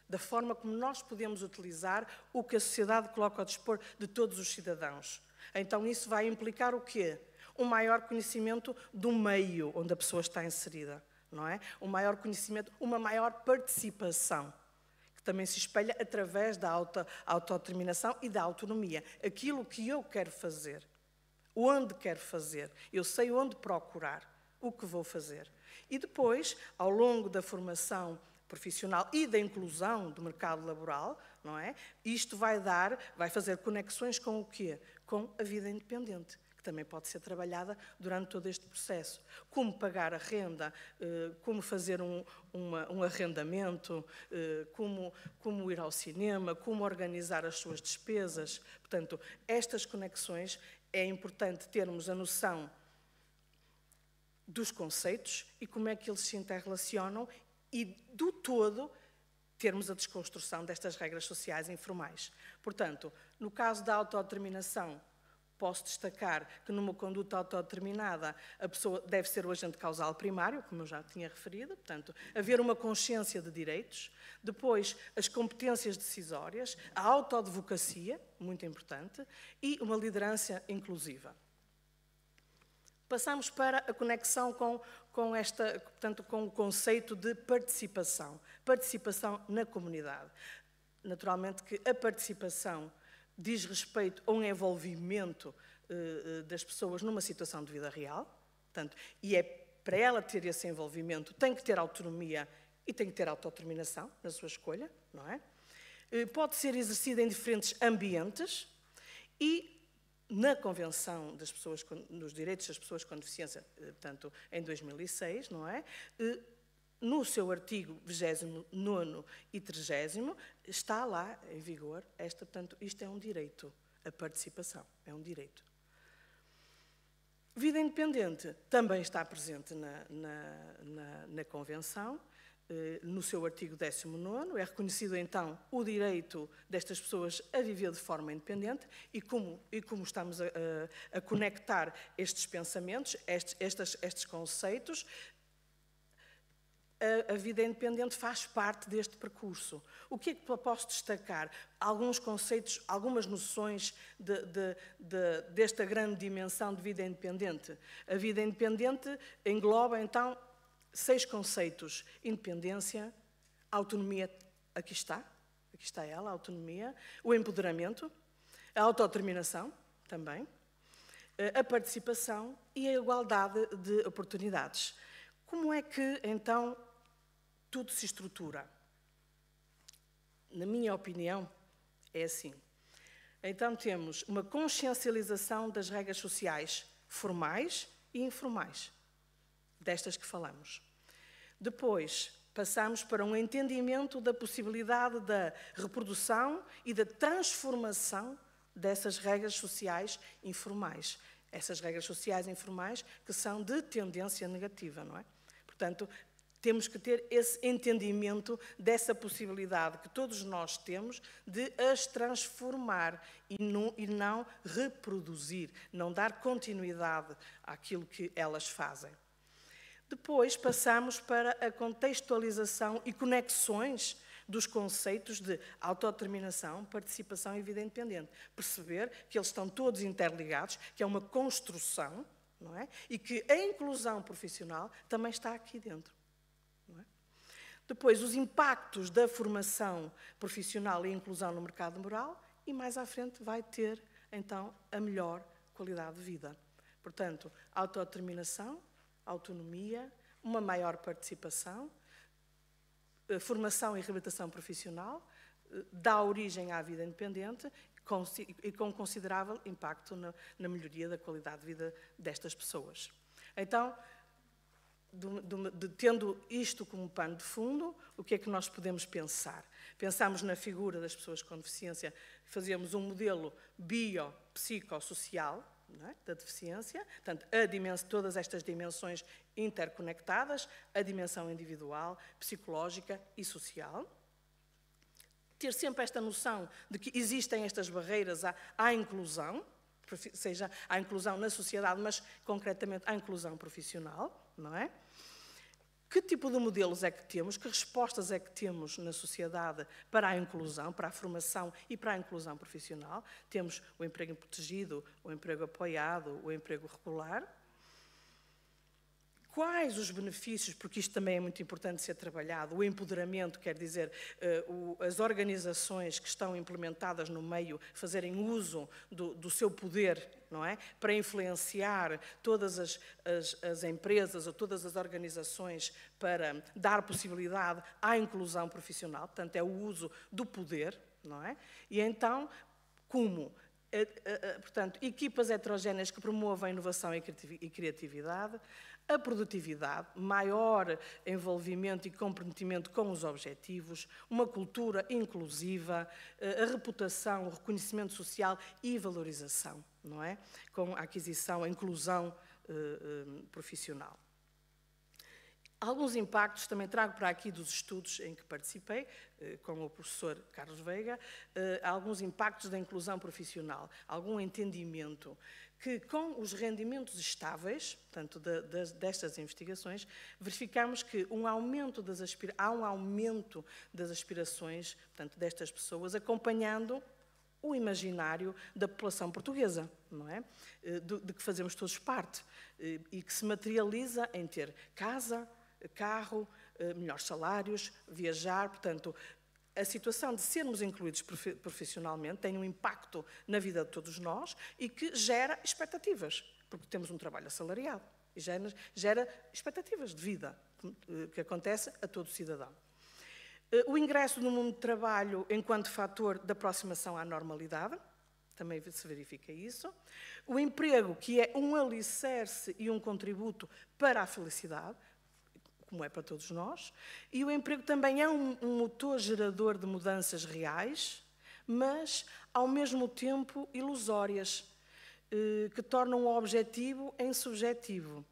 da forma como nós podemos utilizar o que a sociedade coloca ao dispor de todos os cidadãos. Então isso vai implicar o quê? Um maior conhecimento do meio onde a pessoa está inserida, não é? Um maior conhecimento, uma maior participação, que também se espelha através da autodeterminação e da autonomia. Aquilo que eu quero fazer, onde quero fazer, eu sei onde procurar, o que vou fazer. E depois, ao longo da formação profissional e da inclusão do mercado laboral, não é? Isto vai fazer conexões com o quê? Com a vida independente, que também pode ser trabalhada durante todo este processo. Como pagar a renda, como fazer um arrendamento, como ir ao cinema, como organizar as suas despesas. Portanto, estas conexões é importante termos a noção dos conceitos e como é que eles se interrelacionam e, do todo, termos a desconstrução destas regras sociais informais. Portanto, no caso da autodeterminação, posso destacar que numa conduta autodeterminada a pessoa deve ser o agente causal primário, como eu já tinha referido, portanto, haver uma consciência de direitos, depois as competências decisórias, a autoadvocacia, muito importante, e uma liderança inclusiva. Passamos para a conexão com o conceito de participação. Participação na comunidade. Naturalmente que a participação diz respeito a um envolvimento das pessoas numa situação de vida real, portanto, e para ela ter esse envolvimento tem que ter autonomia e tem que ter autodeterminação na sua escolha, não é? Pode ser exercida em diferentes ambientes e na Convenção dos Direitos das Pessoas com Deficiência, portanto, em 2006, não é? No seu artigo 29º e 30º, está lá em vigor portanto, isto é um direito, a participação é um direito. Vida independente também está presente na Convenção no seu artigo 19º, é reconhecido então o direito destas pessoas a viver de forma independente e como estamos a conectar estes pensamentos, estes conceitos, a vida independente faz parte deste percurso. O que é que posso destacar? Alguns conceitos, algumas noções desta grande dimensão de vida independente. A vida independente engloba então 6 conceitos: independência, autonomia, aqui está ela, a autonomia, o empoderamento, a autodeterminação, também, a participação e a igualdade de oportunidades. Como é que, então, tudo se estrutura? Na minha opinião, é assim. Então, temos uma consciencialização das regras sociais formais e informais, destas que falamos. Depois, passamos para um entendimento da possibilidade da reprodução e da transformação dessas regras sociais informais. Essas regras sociais informais que são de tendência negativa, não é? Portanto, temos que ter esse entendimento dessa possibilidade que todos nós temos de as transformar e não reproduzir, não dar continuidade àquilo que elas fazem. Depois passamos para a contextualização e conexões dos conceitos de autodeterminação, participação e vida independente. Perceber que eles estão todos interligados, que é uma construção, não é? E que a inclusão profissional também está aqui dentro. Não é? Depois, os impactos da formação profissional e inclusão no mercado laboral e mais à frente vai ter, então, a melhor qualidade de vida. Portanto, autodeterminação, autonomia, uma maior participação, formação e reabilitação profissional, dá origem à vida independente e com considerável impacto na melhoria da qualidade de vida destas pessoas. Então, tendo isto como pano de fundo, o que é que nós podemos pensar? Pensamos na figura das pessoas com deficiência, fazemos um modelo biopsicossocial, não é? Da deficiência, portanto, todas estas dimensões interconectadas, a dimensão individual, psicológica e social. Ter sempre esta noção de que existem estas barreiras à inclusão, seja à inclusão na sociedade, mas concretamente à inclusão profissional, não é? Que tipo de modelos é que temos, que respostas é que temos na sociedade para a inclusão, para a formação e para a inclusão profissional? Temos o emprego protegido, o emprego apoiado, o emprego regular. Quais os benefícios, porque isto também é muito importante ser trabalhado, o empoderamento, quer dizer, as organizações que estão implementadas no meio fazerem uso do seu poder, não é? Para influenciar todas as empresas ou todas as organizações para dar possibilidade à inclusão profissional, portanto, é o uso do poder, não é? E então, como? Portanto, equipas heterogéneas que promovam a inovação e criatividade, a produtividade, maior envolvimento e comprometimento com os objetivos, uma cultura inclusiva, a reputação, o reconhecimento social e valorização, não é? Com a aquisição, a inclusão profissional. Alguns impactos também trago para aqui dos estudos em que participei, com o professor Carlos Veiga, alguns impactos da inclusão profissional, algum entendimento que com os rendimentos estáveis, portanto, destas investigações, verificamos que há um aumento das aspirações, portanto, destas pessoas, acompanhando o imaginário da população portuguesa, não é? De que fazemos todos parte, e que se materializa em ter casa, carro, melhores salários, viajar, portanto, a situação de sermos incluídos profissionalmente tem um impacto na vida de todos nós e que gera expectativas, porque temos um trabalho assalariado e gera expectativas de vida, que acontece a todo cidadão. O ingresso no mundo do trabalho enquanto fator de aproximação à normalidade, também se verifica isso. O emprego, que é um alicerce e um contributo para a felicidade, como é para todos nós, e o emprego também é um motor gerador de mudanças reais, mas, ao mesmo tempo, ilusórias, que tornam o objetivo em subjetivo.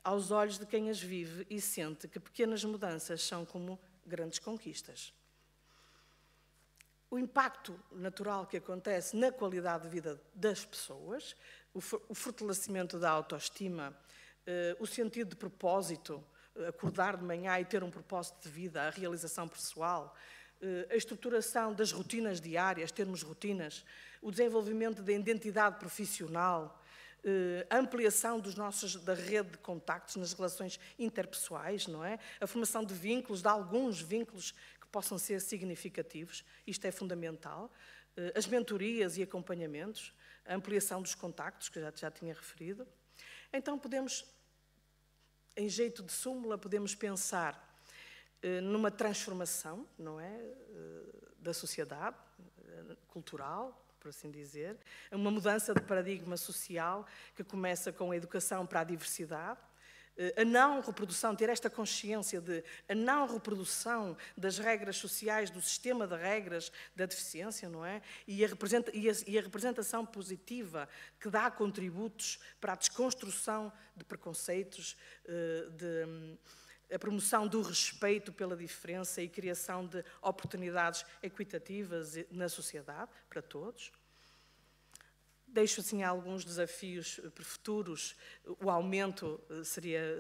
aos olhos de quem as vive e sente que pequenas mudanças são como grandes conquistas. O impacto natural que acontece na qualidade de vida das pessoas, o fortalecimento da autoestima, o sentido de propósito, acordar de manhã e ter um propósito de vida, a realização pessoal, a estruturação das rotinas diárias, termos rotinas, o desenvolvimento da identidade profissional, a ampliação da rede de contactos nas relações interpessoais, não é? A formação de vínculos, de alguns vínculos que possam ser significativos, isto é fundamental. As mentorias e acompanhamentos, a ampliação dos contactos, que já tinha referido. Então podemos, em jeito de súmula, podemos pensar numa transformação, não é? Da sociedade cultural, por assim dizer, uma mudança de paradigma social que começa com a educação para a diversidade, a não reprodução, ter esta consciência de a não reprodução das regras sociais, do sistema de regras da deficiência, não é? E a representação positiva que dá contributos para a desconstrução de preconceitos, a promoção do respeito pela diferença e criação de oportunidades equitativas na sociedade, para todos. Deixo assim alguns desafios futuros. O aumento seria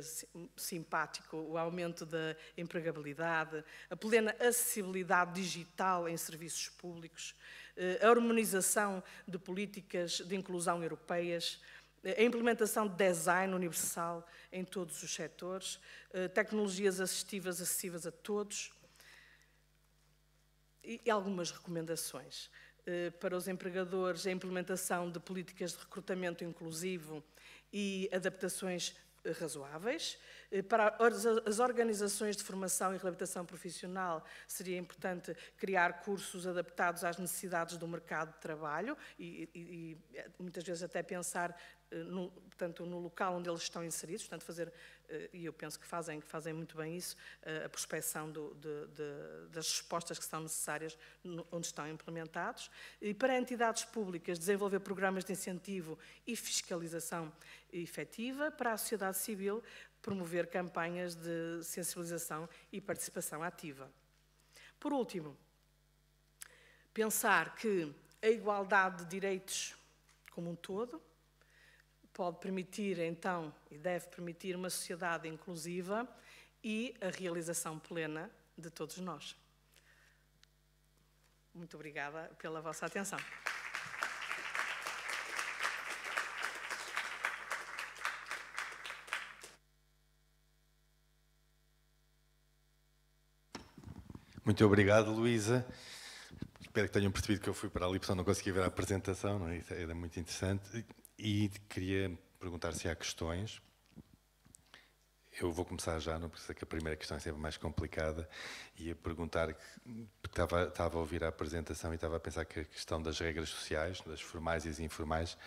simpático, o aumento da empregabilidade, a plena acessibilidade digital em serviços públicos, a harmonização de políticas de inclusão europeias, a implementação de design universal em todos os setores, tecnologias assistivas acessíveis a todos e algumas recomendações. Para os empregadores, a implementação de políticas de recrutamento inclusivo e adaptações razoáveis. Para as organizações de formação e reabilitação profissional, seria importante criar cursos adaptados às necessidades do mercado de trabalho e muitas vezes até pensar portanto, no local onde eles estão inseridos, portanto, fazer, e eu penso que fazem muito bem isso, a prospecção das respostas que são necessárias onde estão implementados. E para entidades públicas, desenvolver programas de incentivo e fiscalização efetiva. Para a sociedade civil, promover campanhas de sensibilização e participação ativa. Por último, pensar que a igualdade de direitos como um todo pode permitir, então, e deve permitir uma sociedade inclusiva e a realização plena de todos nós. Muito obrigada pela vossa atenção. Muito obrigado, Luísa. Espero que tenham percebido que eu fui para ali, porque não consegui ver a apresentação, não é? Isso era muito interessante. E queria perguntar se há questões. Eu vou começar já, não precisa que a primeira questão é sempre mais complicada. Ia perguntar, estava a ouvir a apresentação e estava a pensar que a questão das regras sociais, das formais e das informais,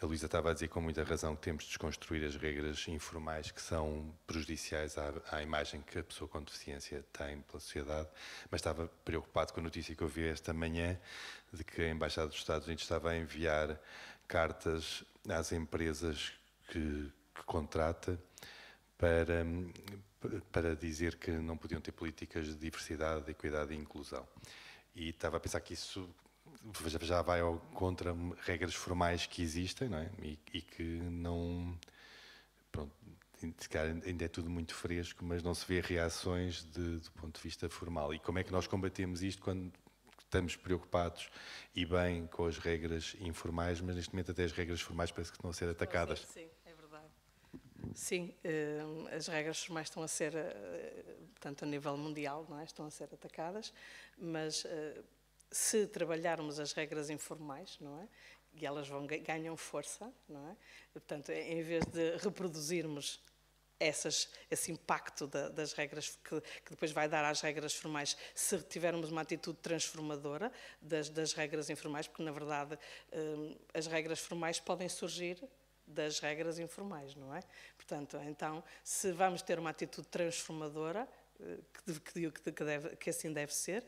a Luísa estava a dizer com muita razão que temos de desconstruir as regras informais que são prejudiciais à imagem que a pessoa com deficiência tem pela sociedade, mas estava preocupado com a notícia que eu vi esta manhã de que a Embaixada dos Estados Unidos estava a enviar cartas às empresas que contrata para dizer que não podiam ter políticas de diversidade, equidade e inclusão. E estava a pensar que isso já vai contra regras formais que existem, não é? E que não... Pronto, ainda é tudo muito fresco, mas não se vê reações do ponto de vista formal. E como é que nós combatemos isto quando estamos preocupados e bem com as regras informais, mas neste momento até as regras formais parece que estão a ser atacadas? Sim, é verdade. Sim, as regras formais estão a ser, portanto, a nível mundial, não é? Estão a ser atacadas, mas se trabalharmos as regras informais, não é? E elas ganham força, não é? Portanto, em vez de reproduzirmos esse impacto das regras que depois vai dar às regras formais, se tivermos uma atitude transformadora das regras informais, porque na verdade as regras formais podem surgir das regras informais, não é? Portanto, então, se vamos ter uma atitude transformadora, que assim deve ser,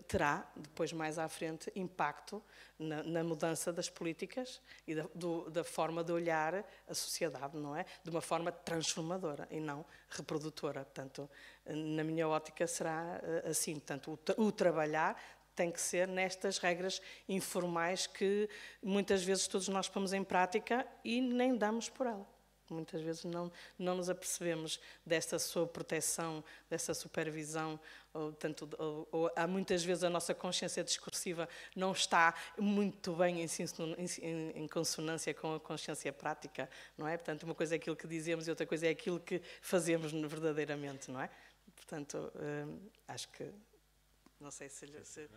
terá, depois mais à frente, impacto na mudança das políticas e da forma de olhar a sociedade, não é? De uma forma transformadora e não reprodutora. Portanto, na minha ótica será assim. Portanto, o trabalhar tem que ser nestas regras informais que muitas vezes todos nós pomos em prática e nem damos por ela. Muitas vezes não nos apercebemos desta sua proteção, dessa supervisão, ou há muitas vezes a nossa consciência discursiva não está muito bem em consonância com a consciência prática, não é? Portanto, uma coisa é aquilo que dizemos e outra coisa é aquilo que fazemos verdadeiramente, não é? Portanto, acho que... Não sei se esclareci.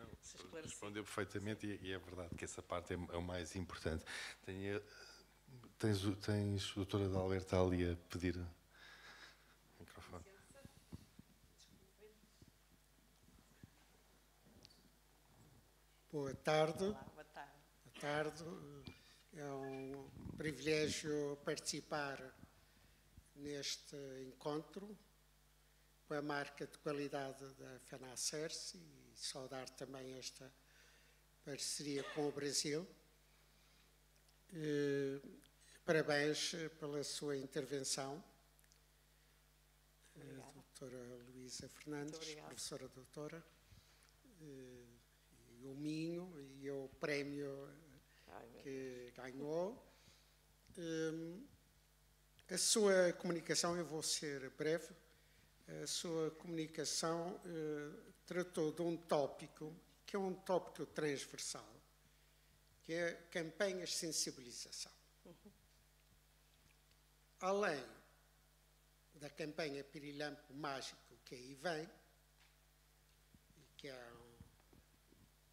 Respondeu perfeitamente e é verdade que essa parte é o mais importante. Tens a doutora Adalberta ali a pedir o microfone. Boa tarde. Olá, boa tarde. Boa tarde. É um privilégio participar neste encontro com a marca de qualidade da FENACERSI e saudar também esta parceria com o Brasil. Parabéns pela sua intervenção, doutora Luísa Fernandes, professora doutora, e o Minho e o prémio que ganhou. A sua comunicação, eu vou ser breve, a sua comunicação tratou de um tópico que é um tópico transversal, que é campanhas de sensibilização. Além da campanha Pirilampo Mágico, que aí vem, e que é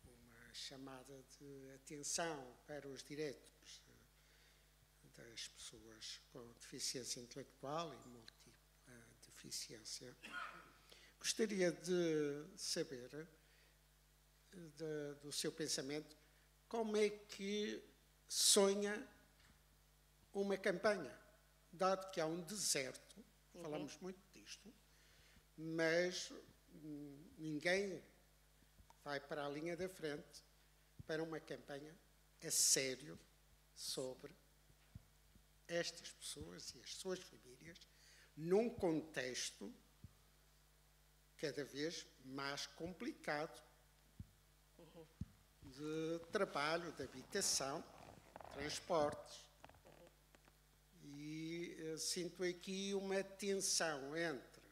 uma chamada de atenção para os direitos das pessoas com deficiência intelectual e multideficiência, gostaria de saber do seu pensamento como é que sonha uma campanha, dado que há um deserto, falamos muito disto, mas ninguém vai para a linha da frente para uma campanha a sério sobre estas pessoas e as suas famílias, num contexto cada vez mais complicado de trabalho, de habitação, transportes. E sinto aqui uma tensão entre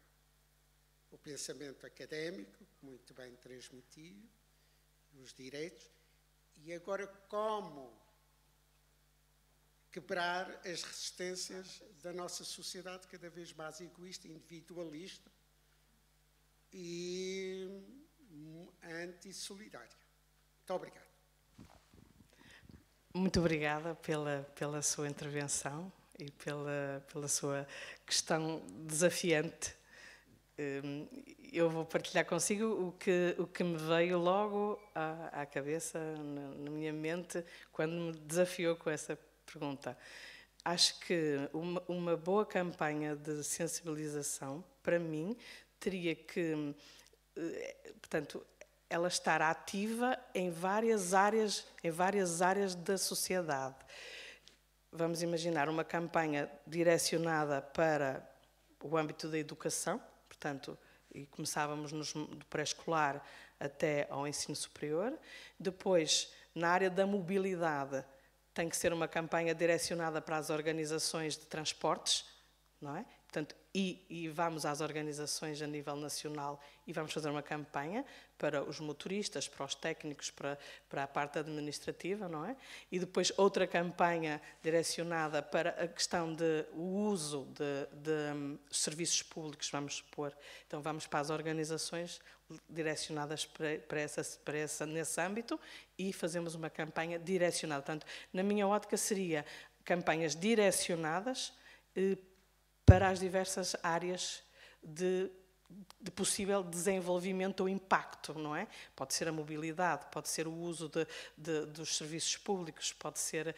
o pensamento académico, muito bem transmitido, os direitos, e agora como quebrar as resistências da nossa sociedade cada vez mais egoísta, individualista e antissolidária. Muito obrigado. Muito obrigada pela sua intervenção e pela sua questão desafiante. Eu vou partilhar consigo o que me veio logo à cabeça, na minha mente, quando me desafiou com essa pergunta. Acho que uma boa campanha de sensibilização, para mim, teria que, portanto, ela estar ativa em várias áreas da sociedade. Vamos imaginar uma campanha direcionada para o âmbito da educação, portanto, e começávamos do pré-escolar até ao ensino superior. Depois, na área da mobilidade, tem que ser uma campanha direcionada para as organizações de transportes, não é? Portanto, e vamos às organizações a nível nacional e vamos fazer uma campanha para os motoristas, para os técnicos, para a parte administrativa, não é? E depois outra campanha direcionada para a questão do uso de serviços públicos, vamos supor. Então vamos para as organizações direcionadas nesse âmbito e fazemos uma campanha direcionada. Portanto, na minha ótica seria campanhas direcionadas para as diversas áreas de possível desenvolvimento ou impacto, não é? Pode ser a mobilidade, pode ser o uso dos serviços públicos, pode ser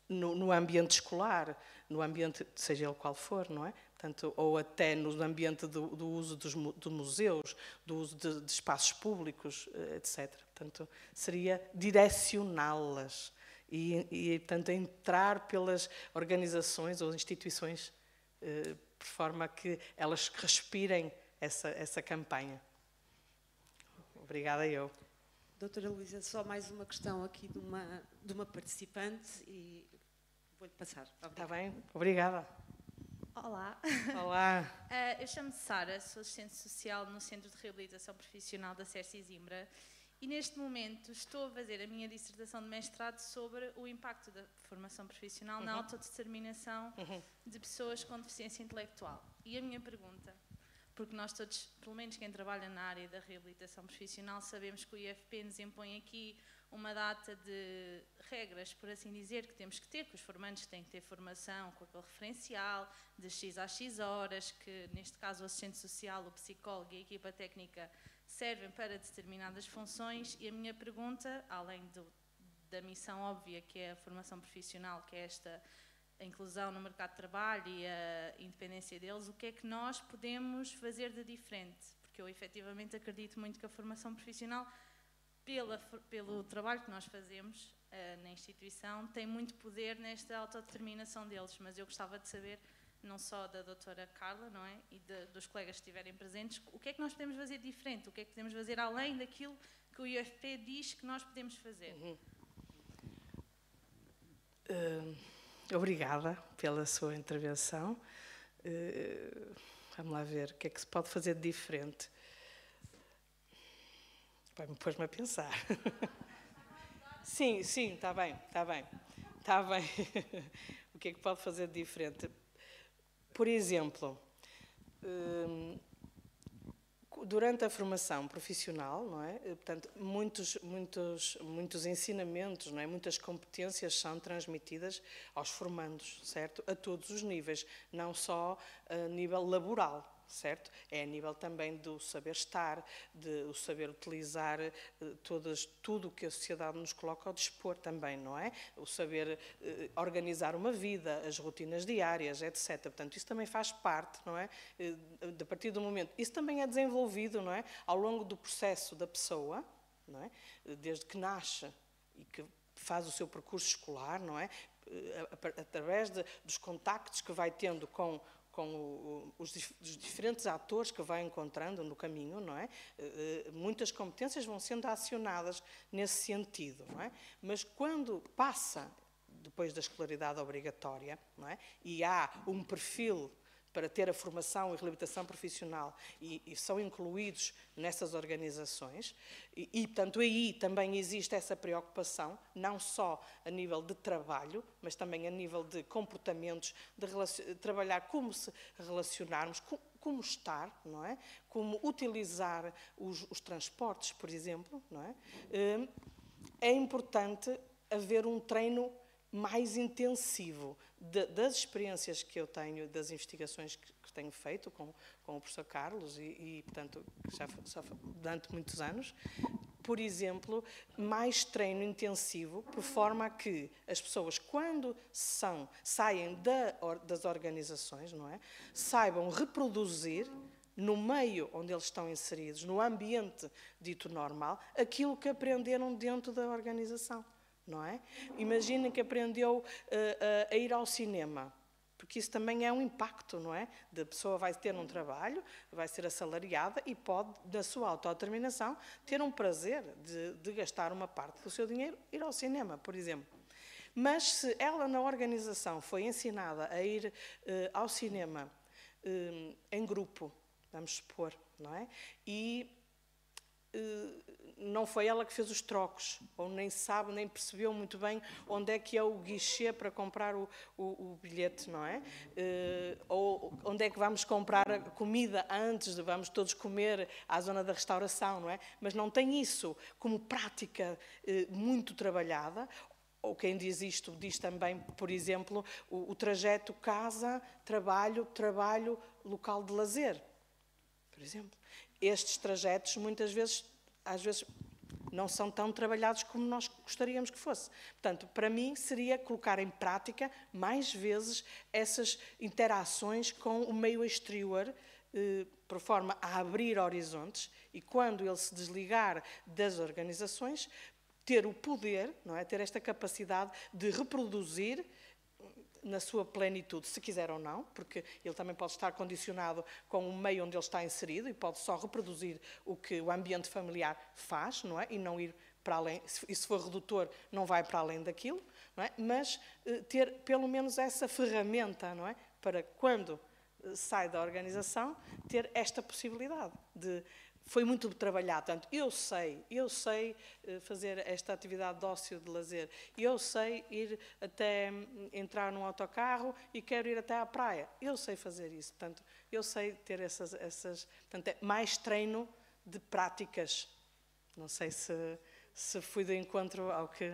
no ambiente escolar, no ambiente, seja ele qual for, não é? Portanto, ou até no ambiente do uso de museus, do uso de espaços públicos, etc. Portanto, seria direcioná-las e, portanto, entrar pelas organizações ou instituições por forma a que elas respirem essa campanha. Obrigada eu. Doutora Luísa, só mais uma questão aqui de uma participante e vou-lhe passar. Está bem? Obrigada. Olá. Olá. Eu chamo-me Sara, sou assistente social no Centro de Reabilitação Profissional da CERSI Zimbra e neste momento estou a fazer a minha dissertação de mestrado sobre o impacto da formação profissional na autodeterminação de pessoas com deficiência intelectual. E a minha pergunta, porque nós todos, pelo menos quem trabalha na área da reabilitação profissional, sabemos que o IFP nos impõe aqui uma data de regras, por assim dizer, que temos que ter, que os formandos têm que ter formação com aquele referencial, de X a X horas, que neste caso o assistente social, o psicólogo e a equipa técnica servem para determinadas funções. E a minha pergunta, além da missão óbvia que é a formação profissional, que é a inclusão no mercado de trabalho e a independência deles, o que é que nós podemos fazer de diferente? Porque eu efetivamente acredito muito que a formação profissional, pelo trabalho que nós fazemos na instituição, tem muito poder nesta autodeterminação deles, mas eu gostava de saber, não só da doutora Carla, não é? E dos colegas que estiverem presentes, o que é que nós podemos fazer diferente? O que é que podemos fazer além daquilo que o IFP diz que nós podemos fazer? Obrigada pela sua intervenção. Vamos lá ver o que é que se pode fazer de diferente. Vai-me pôs-me a pensar. Sim, está bem. O que é que pode fazer de diferente? Por exemplo, durante a formação profissional, não é? Portanto, muitos ensinamentos, não é? Muitas competências são transmitidas aos formandos, certo? A todos os níveis, não só a nível laboral, certo? É a nível também do saber estar, o saber utilizar tudo o que a sociedade nos coloca ao dispor também, não é? O saber organizar uma vida, as rotinas diárias, etc. Portanto, isso também faz parte, não é? A partir do momento... Isso também é desenvolvido, não é? Ao longo do processo da pessoa, não é? Desde que nasce e que faz o seu percurso escolar, não é? Através dos contactos que vai tendo com os diferentes atores que vai encontrando no caminho, não é? Muitas competências vão sendo acionadas nesse sentido, não é? Mas quando passa, depois da escolaridade obrigatória, não é? E há um perfil para ter a formação e reabilitação profissional e são incluídos nessas organizações e, portanto, aí também existe essa preocupação, não só a nível de trabalho, mas também a nível de comportamentos, de trabalhar como se relacionarmos, como estar, não é? Como utilizar os transportes, por exemplo, não é? É importante haver um treino mais intensivo das experiências que eu tenho, das investigações que tenho feito com o professor Carlos portanto, já durante muitos anos. Por exemplo, mais treino intensivo, por forma a que as pessoas, quando saem das organizações, não é? Saibam reproduzir no meio onde eles estão inseridos, no ambiente dito normal, aquilo que aprenderam dentro da organização. Não é? Imaginem que aprendeu a ir ao cinema, porque isso também é um impacto, não é? A pessoa vai ter um trabalho, vai ser assalariada e pode, na sua autodeterminação, ter um prazer de gastar uma parte do seu dinheiro ir ao cinema, por exemplo. Mas se ela na organização foi ensinada a ir ao cinema em grupo, vamos supor, não é? E não foi ela que fez os trocos, ou nem sabe, nem percebeu muito bem onde é que é o guichê para comprar o bilhete, não é? Ou onde é que vamos comprar a comida antes de vamos todos comer à zona da restauração, não é? Mas não tem isso como prática muito trabalhada. Ou quem diz isto diz também, por exemplo, o trajeto casa-trabalho, trabalho-local de lazer, por exemplo. Estes trajetos, muitas vezes, às vezes, não são tão trabalhados como nós gostaríamos que fosse. Portanto, para mim, seria colocar em prática, mais vezes, essas interações com o meio exterior, por forma a abrir horizontes, e quando ele se desligar das organizações, ter o poder, não é? Ter esta capacidade de reproduzir na sua plenitude, se quiser ou não, porque ele também pode estar condicionado com o meio onde ele está inserido e pode só reproduzir o que o ambiente familiar faz, não é? E não ir para além, e se for redutor, não vai para além daquilo, não é? Mas ter pelo menos essa ferramenta, não é? Para quando sai da organização, ter esta possibilidade de... Foi muito trabalhado, portanto, eu sei fazer esta atividade de ócio, de lazer, eu sei ir até entrar num autocarro e quero ir até à praia, eu sei fazer isso, portanto, eu sei ter essas portanto, é mais treino de práticas. Não sei se fui de encontro ao que...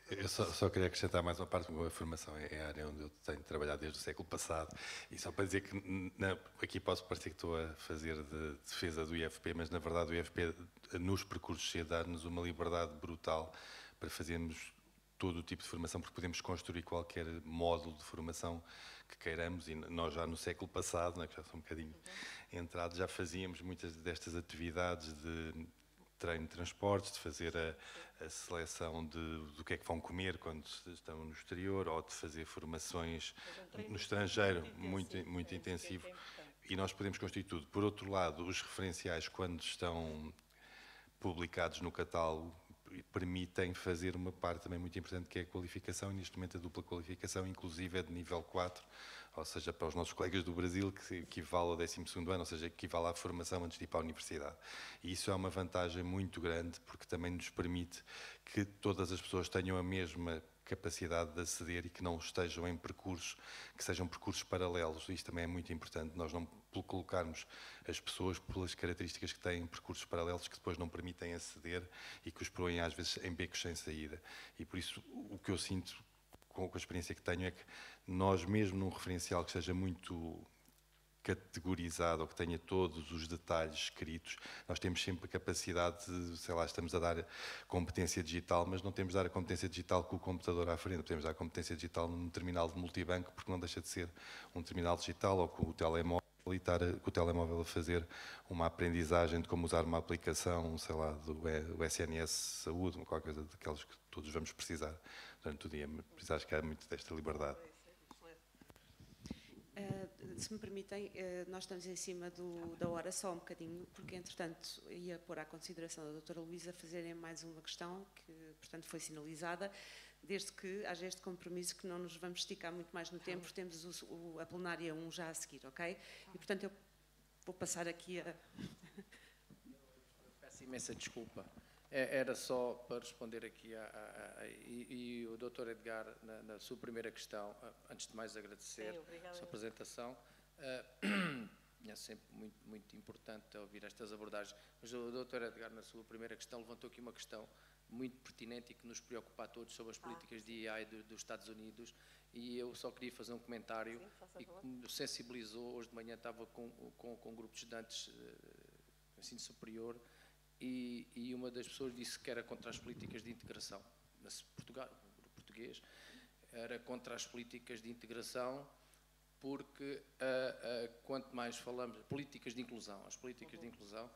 Eu só queria acrescentar mais uma parte, porque a formação é a área onde eu tenho trabalhado desde o século passado, e só para dizer que aqui posso parecer que estou a fazer de defesa do IFP, mas na verdade o IFP nos percursos C dá-nos uma liberdade brutal para fazermos todo o tipo de formação, porque podemos construir qualquer módulo de formação que queiramos, e nós já no século passado, né, que já sou um bocadinho entrado, já fazíamos muitas destas atividades de treino de transportes, de fazer a seleção do que é que vão comer quando estão no exterior, ou de fazer formações no estrangeiro, muito intensivo, e nós podemos construir tudo. Por outro lado, os referenciais, quando estão publicados no catálogo, permitem fazer uma parte também muito importante, que é a qualificação, e neste momento a dupla qualificação, inclusive é de nível 4, ou seja, para os nossos colegas do Brasil, que equivale ao 12º ano, ou seja, equivale à formação antes de ir para a universidade. E isso é uma vantagem muito grande, porque também nos permite que todas as pessoas tenham a mesma capacidade de aceder e que não estejam em percursos, que sejam percursos paralelos. Isto também é muito importante, nós não colocarmos as pessoas pelas características que têm percursos paralelos que depois não permitem aceder e que os põem às vezes em becos sem saída. E por isso o que eu sinto com a experiência que tenho é que nós, mesmo num referencial que seja muito categorizado ou que tenha todos os detalhes escritos, nós temos sempre a capacidade de, sei lá, estamos a dar competência digital, mas não temos a dar a competência digital com o computador à frente, podemos dar a competência digital num terminal de multibanco, porque não deixa de ser um terminal digital, ou com o telemóvel, e estar com o telemóvel a fazer uma aprendizagem de como usar uma aplicação, sei lá, do SNS Saúde, qualquer coisa daquelas que todos vamos precisar durante o dia, mas acho que há muito desta liberdade. Se me permitem, nós estamos em cima da hora só um bocadinho, porque entretanto ia pôr à consideração da doutora Luísa fazerem mais uma questão que, portanto, foi sinalizada, desde que haja este compromisso que não nos vamos esticar muito mais no tempo, temos a plenária 1 já a seguir, ok? E portanto eu vou passar aqui a... Peço imensa desculpa. Era só para responder aqui e o Dr. Edgar, na sua primeira questão, antes de mais agradecer a sua apresentação, é sempre muito importante ouvir estas abordagens, mas o Dr. Edgar, na sua primeira questão, levantou aqui uma questão muito pertinente e que nos preocupa a todos sobre as políticas de EI dos Estados Unidos, e eu só queria fazer um comentário. Sim, e que me sensibilizou. Hoje de manhã estava com um grupo de estudantes de ensino superior, e uma das pessoas disse que era contra as políticas de integração. Portugal, o grupo português, era contra as políticas de integração, porque quanto mais falamos, políticas de inclusão, as políticas de inclusão,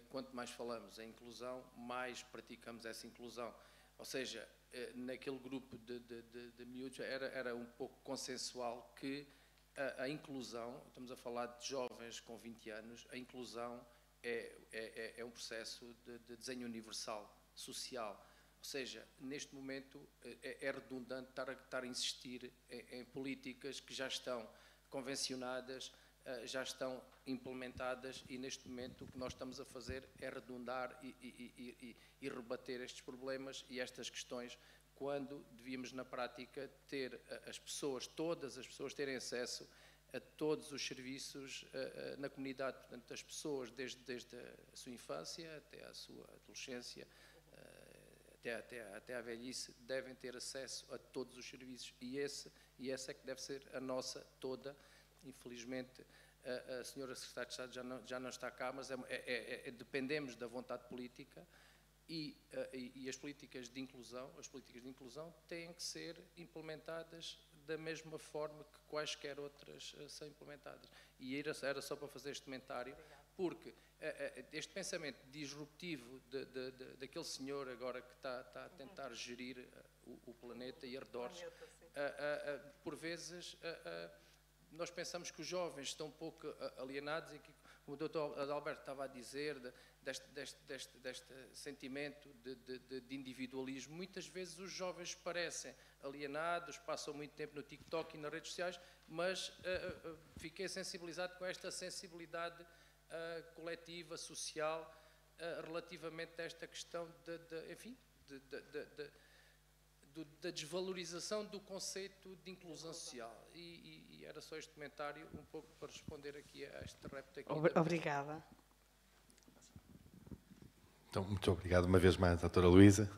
quanto mais falamos em inclusão, mais praticamos essa inclusão. Ou seja, naquele grupo de miúdos era um pouco consensual que a inclusão, estamos a falar de jovens com 20 anos, a inclusão é um processo de desenho universal, social. Ou seja, neste momento é redundante estar a insistir em políticas que já estão convencionadas, já estão implementadas, e neste momento o que nós estamos a fazer é redundar e rebater estes problemas e estas questões, quando devíamos na prática ter as pessoas, todas as pessoas, terem acesso a todos os serviços na comunidade. Portanto, as pessoas desde a sua infância até a sua adolescência, até à velhice, devem ter acesso a todos os serviços, e essa é que deve ser a nossa toda. Infelizmente a senhora Secretária de Estado já não está cá, mas dependemos da vontade política e as políticas de inclusão têm que ser implementadas da mesma forma que quaisquer outras são implementadas. E era só para fazer este comentário, porque este pensamento disruptivo daquele senhor agora que está a tentar gerir o planeta e arredores, por vezes nós pensamos que os jovens estão um pouco alienados, e que, como o Dr. Adalberto estava a dizer, deste sentimento de individualismo. Muitas vezes os jovens parecem alienados, passam muito tempo no TikTok e nas redes sociais, mas fiquei sensibilizado com esta sensibilidade coletiva, social, relativamente a esta questão da desvalorização do conceito de inclusão social. E era só este comentário, um pouco para responder aqui a esta réplica. Obrigada. Então, muito obrigado uma vez mais, doutora Luísa.